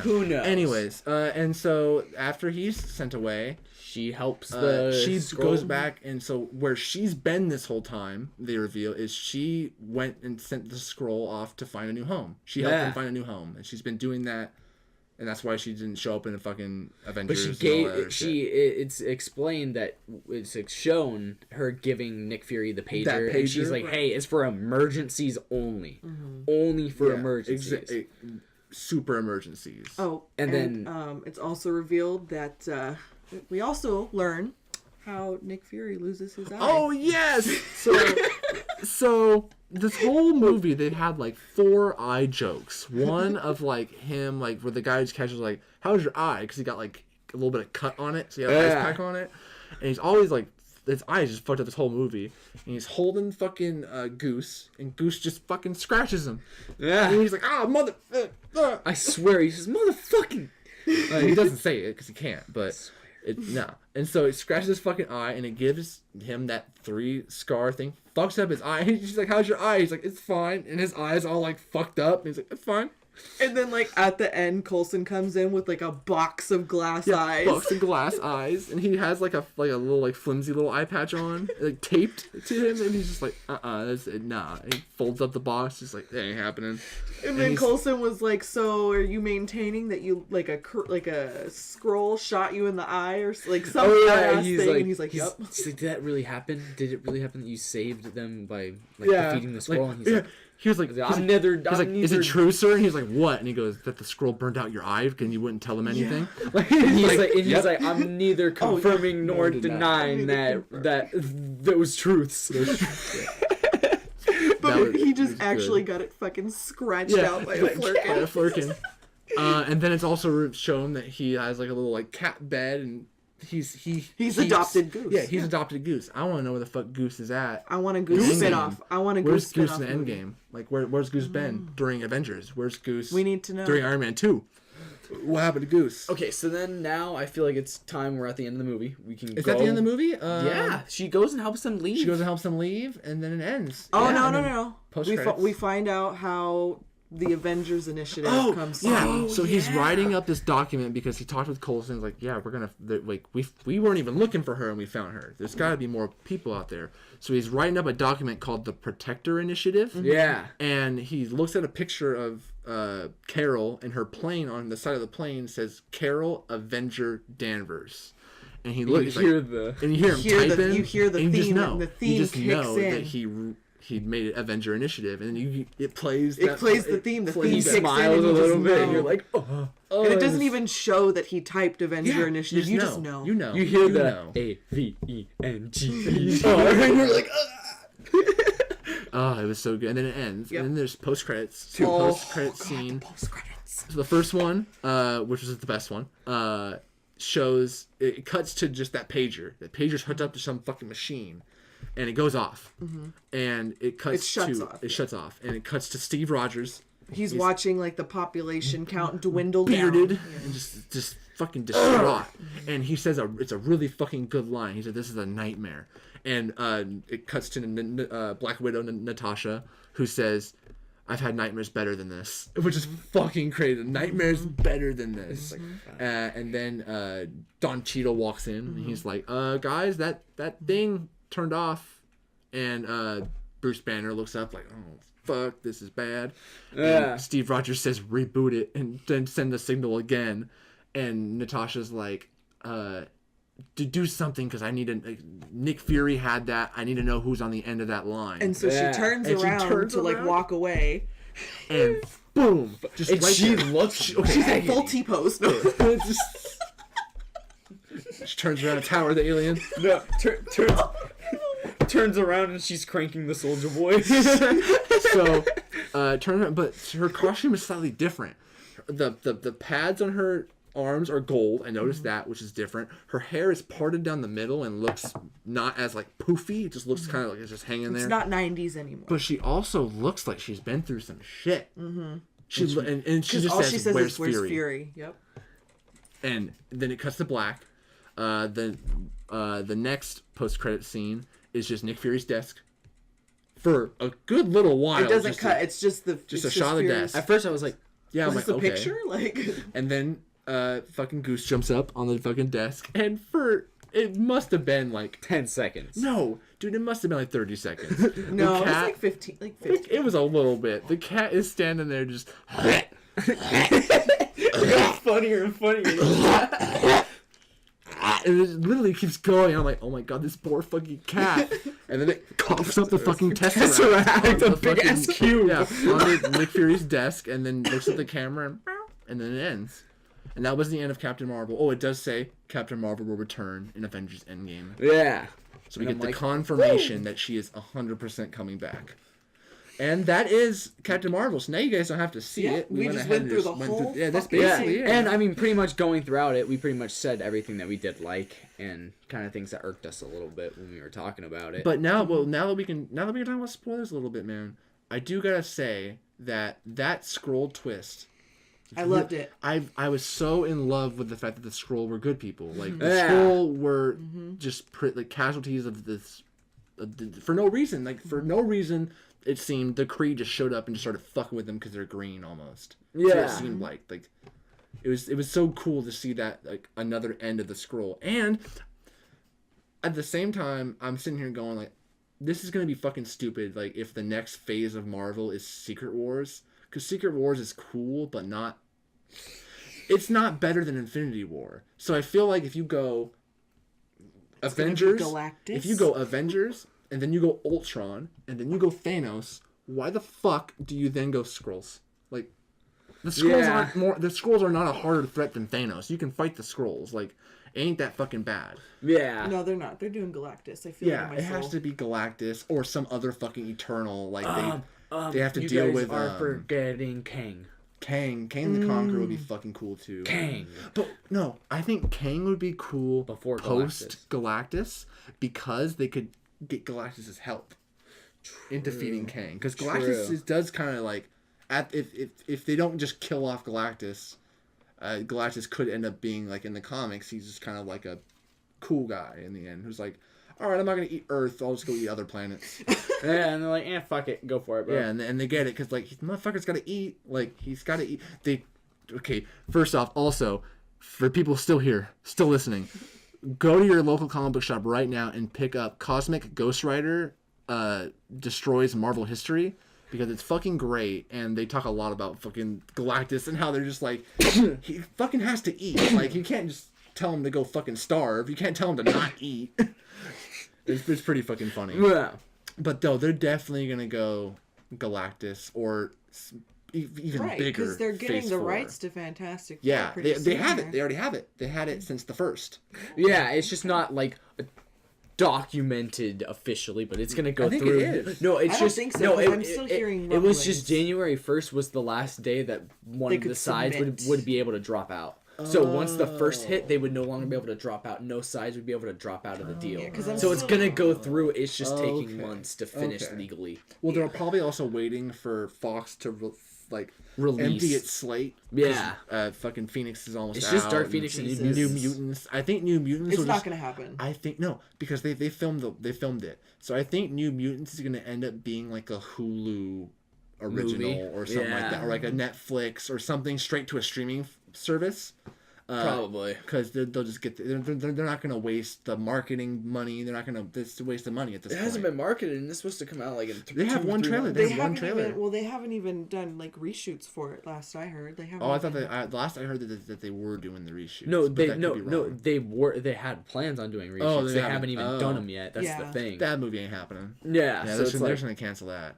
Who knows? Anyways, and so after he's sent away, she helps she goes back, and so where she's been this whole time, they reveal, is she went and sent the scroll off to find a new home. She helped him find a new home, and she's been doing that. And that's why she didn't show up in the fucking Avengers. But it's explained that it's shown her giving Nick Fury the pager. And she's like, "Hey, it's for emergencies only. Mm-hmm. Only for emergencies. Super emergencies." Oh, and then it's also revealed that we also learn how Nick Fury loses his eye. Oh yes. So this whole movie, they had like 4 eye jokes. One of like him, like where the guy just casually like, "How's your eye?" Because he got like a little bit of cut on it, so he had an ice pack on it, and he's always like, his eyes just fucked up this whole movie. And he's holding fucking Goose, and Goose just fucking scratches him. Yeah, and he's like, "Ah, mother!" I swear, he says, "Motherfucking." He doesn't say it because he can't, but. And so it scratches his fucking eye, and it gives him that 3 scar thing. Fucks up his eye. She's like, "How's your eye?" He's like, "It's fine." And his eye's all like fucked up. And he's like, "It's fine." And then like at the end, Coulson comes in with like a box of glass eyes. Box of glass eyes, and he has like a little like flimsy little eye patch on, like taped to him, and he's just like, that's it, nah. And he folds up the box, just like, that ain't happening. And then Coulson was like, "So are you maintaining that you like a scroll shot you in the eye or like some thing?" Like, and he's like, "Yep." He's like, "Did that really happen? Did it really happen that you saved them by like defeating the scroll?" Like, and he's like. He was like, "Is it true, sir?" And he's like, "What?" And he goes, "That the scroll burned out your eye and you wouldn't tell them anything." Yeah. He's like, "I'm neither confirming nor denying those truths." But he just actually got it fucking scratched out by a Flerken. And then it's also shown that he has like a little like cat bed, and he's adopted Goose. Yeah, he's adopted Goose. I want to know where the fuck Goose is at. I want a Goose spinoff. Where's Goose in the Endgame? Like where's Goose been during Avengers? Where's Goose? We need to know during Iron Man 2. What happened to Goose? Okay, so then now I feel like it's time. We're at the end of the movie. We can. Is that the end of the movie? Yeah, she goes and helps them leave. She goes and helps them leave, and then it ends. Oh no! We find out how the Avengers Initiative comes. Yeah. So he's writing up this document because he talked with Coulson. He's like, "Yeah, we're gonna like we weren't even looking for her and we found her. There's got to be more people out there." So he's writing up a document called the Protector Initiative. Yeah. And he looks at a picture of Carol, and her plane on the side of the plane says Carol Avenger Danvers. And he looks. You hear him typing. You hear the theme. And the theme you just kicks know in. that he made it Avenger Initiative, and then it plays. The theme. The theme kicks smiles in, a little bit, and you're like, oh. And it doesn't even show that he typed Avenger Initiative. You just know. You know. You hear the Avenge. And you're like, oh, it was so good. And then it ends. Yep. And then there's post-credits. Post-credits scene. Post-credits. So the first one, which was the best one, it cuts to just that pager. The pager's hooked up to some fucking machine, and it goes off, and it shuts off, and it cuts to Steve Rogers. He's watching like the population count dwindle bearded, down, and just fucking distraught. And he says it's a really fucking good line. He said, "This is a nightmare," and it cuts to Black Widow Natasha, who says, "I've had nightmares better than this," which is fucking crazy. Nightmares better than this. And then Don Cheadle walks in, and he's like, guys, that thing turned off. And Bruce Banner looks up like, oh, fuck, this is bad. And Steve Rogers says, reboot it, and then send the signal again. And Natasha's like, to do something, because I need to. Nick Fury had that. I need to know who's on the end of that line. And so she turns around to like walk away, and boom! Just and right she looks. She's in full T-pose. No. She turns around to Tower the alien. No, turns around and she's cranking the Soldier Boy. So, turns around, but her costume is slightly different. The pads on her arms are gold. I noticed that, which is different. Her hair is parted down the middle and looks not as like poofy. It just looks kind of like it's just hanging there. It's not 90s anymore. But she also looks like she's been through some shit. And she just all says, she says "Where's is, "Where's Fury?" Fury?" Yep. And then it cuts to black. The next post-credit scene is just Nick Fury's desk for a good little while. It doesn't cut. It's just a shot of the desk. At first, I was like, "Yeah, was I'm like, the okay." picture like. And then fucking Goose jumps up on the fucking desk, and it must have been like 10 seconds. No, dude, it must have been like 30 seconds. No, it was like 15. Like 15. It was a little bit. The cat is standing there just. It got funnier and funnier. And it literally keeps going. I'm like, oh my god, this poor fucking cat. And then it coughs up the fucking Tesseract. The big ass cube. Yeah, on Nick Fury's desk, and then looks at the camera, and then it ends. And that was the end of Captain Marvel. Oh, it does say Captain Marvel will return in Avengers Endgame. Yeah. So we get the confirmation that she is 100% coming back. And that is Captain Marvel. So now you guys don't have to see it. We just went through the whole. Yeah, that's basically it. And I mean, pretty much going throughout it, we pretty much said everything that we did like, and kind of things that irked us a little bit when we were talking about it. But now that we can talk about spoilers a little bit, man, I do gotta say that Skrull twist. I loved it. I was so in love with the fact that the Skrull were good people. Like the Skrull were just like casualties of this for no reason. Like for no reason. It seemed the Kree just showed up and just started fucking with them because they're green almost. Yeah, so it seemed like it was so cool to see that like another end of the Skrull. And at the same time, I'm sitting here going like, this is gonna be fucking stupid. Like if the next phase of Marvel is Secret Wars, because Secret Wars is cool, but it's not better than Infinity War. So I feel like if you go Avengers, and then you go Ultron, and then you go Thanos, why the fuck do you then go Skrulls? Like, the Skrulls are not a harder threat than Thanos. You can fight the Skrulls. Like, it ain't that fucking bad. Yeah. No, they're not. They're doing Galactus. I feel like it has to be Galactus or some other fucking Eternal. Like, they have to deal with... You guys are forgetting Kang. Kang the Conqueror would be fucking cool too. Kang. But no, I think Kang would be cool before post Galactus because they could get Galactus' help in defeating Kang, because Galactus does kind of like if they don't just kill off Galactus, Galactus could end up being like in the comics he's just kind of like a cool guy in the end who's like, all right, I'm not gonna eat Earth, I'll just go eat other planets. Yeah, and they're like, fuck it, go for it, bro. Yeah, and they get it because like motherfucker's gotta eat, like he's gotta eat. First off, also for people still here, still listening, go to your local comic book shop right now and pick up Cosmic Ghost Rider Destroys Marvel History, because it's fucking great, and they talk a lot about fucking Galactus and how they're just like, he fucking has to eat. Like, you can't just tell him to go fucking starve. You can't tell him to not eat. It's pretty fucking funny. Yeah. But though, they're definitely going to go Galactus or even bigger. Because they're getting Phase the 4. rights to Fantastic Four. Yeah, they have it. They already have it. They had it since the first. Yeah, it's just not like documented officially, but it's gonna go through. It is. No, it's I just don't think so, I'm still hearing it was just January 1st was the last day that one of the sides would be able to drop out. So once the first hit, they would no longer be able to drop out. No sides would be able to drop out of the deal. So it's going to go through. It's just taking months to finish legally. Well, they're probably also waiting for Fox to release. Empty its slate. Yeah. Fucking Phoenix is almost out. It's just Dark Phoenix and New Mutants. I think New Mutants It's not going to happen. I think, no, because they filmed it. So I think New Mutants is going to end up being like a Hulu original movie or something like that, or like a Netflix or something straight to a streaming service. Probably because they'll just get they're not going to waste the marketing money. They're not going to. It's a waste of money at this point. It hasn't been marketed, and it's supposed to come out like in They have one trailer. They have one trailer. They haven't even done like reshoots for it. Last I heard, they haven't. Oh, I thought last I heard that they were doing the reshoots. No, they had plans on doing reshoots. Oh, they haven't even done them yet. That's the thing. That movie ain't happening. Yeah, so they're going to cancel that.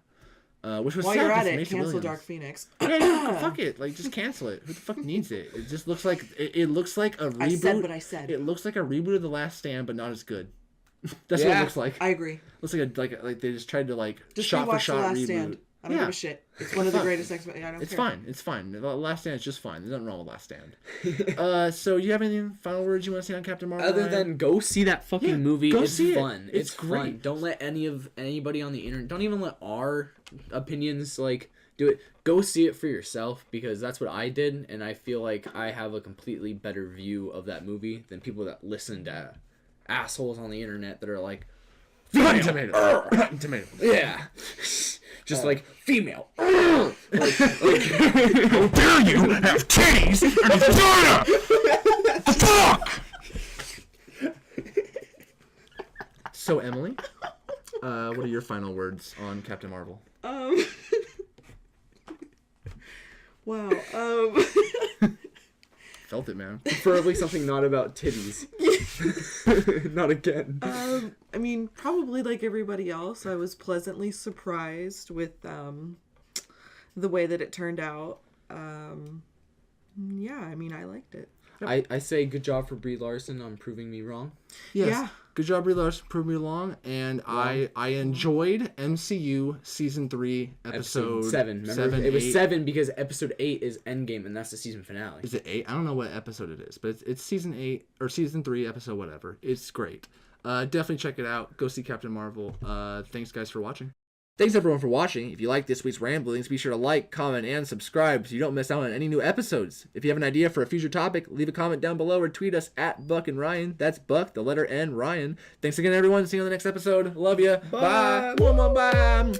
Which was while sad you're at it, Mason cancel Williams. Dark Phoenix. Fuck it, like just cancel it. Who the fuck needs it? It just looks like it looks like a reboot. I said what I said. It looks like a reboot of The Last Stand, but not as good. That's what it looks like. I agree. Looks like they just tried to just shot for shot The Last reboot. Stand. I don't give a shit. It's one of the greatest X-Men. I don't care. It's fine. The Last Stand is just fine. There's nothing wrong with Last Stand. So you have any final words you want to say on Captain Marvel? Other than go see that fucking movie. It's fun. It's great. Fun. Don't let anybody on the internet. Don't even let our opinions do it. Go see it for yourself, because that's what I did, and I feel like I have a completely better view of that movie than people that listen to assholes on the internet that are like, Rotten Tomato. Yeah. Just female. How dare you have titties and a vagina? Fuck! So, Emily, what are your final words on Captain Marvel? Wow. Felt it, man. Preferably something not about titties. Not again. I mean, probably like everybody else, I was pleasantly surprised with the way that it turned out. Yeah, I mean, I liked it. I say good job for Brie Larson on proving me wrong. Yes. Yeah. Good job, Brie Larson, proving me wrong. And I enjoyed MCU Season 3, Episode 7. Remember? It was 7 because Episode 8 is Endgame, and that's the season finale. Is it 8? I don't know what episode it is, but it's Season 8 or Season 3, Episode whatever. It's great. Definitely check it out. Go see Captain Marvel. Thanks, guys, for watching. Thanks, everyone, for watching. If you like this week's ramblings, be sure to like, comment, and subscribe so you don't miss out on any new episodes. If you have an idea for a future topic, leave a comment down below or tweet us at Buck and Ryan. That's Buck, the letter N, Ryan. Thanks again, everyone. See you on the next episode. Love ya. Bye. Bye.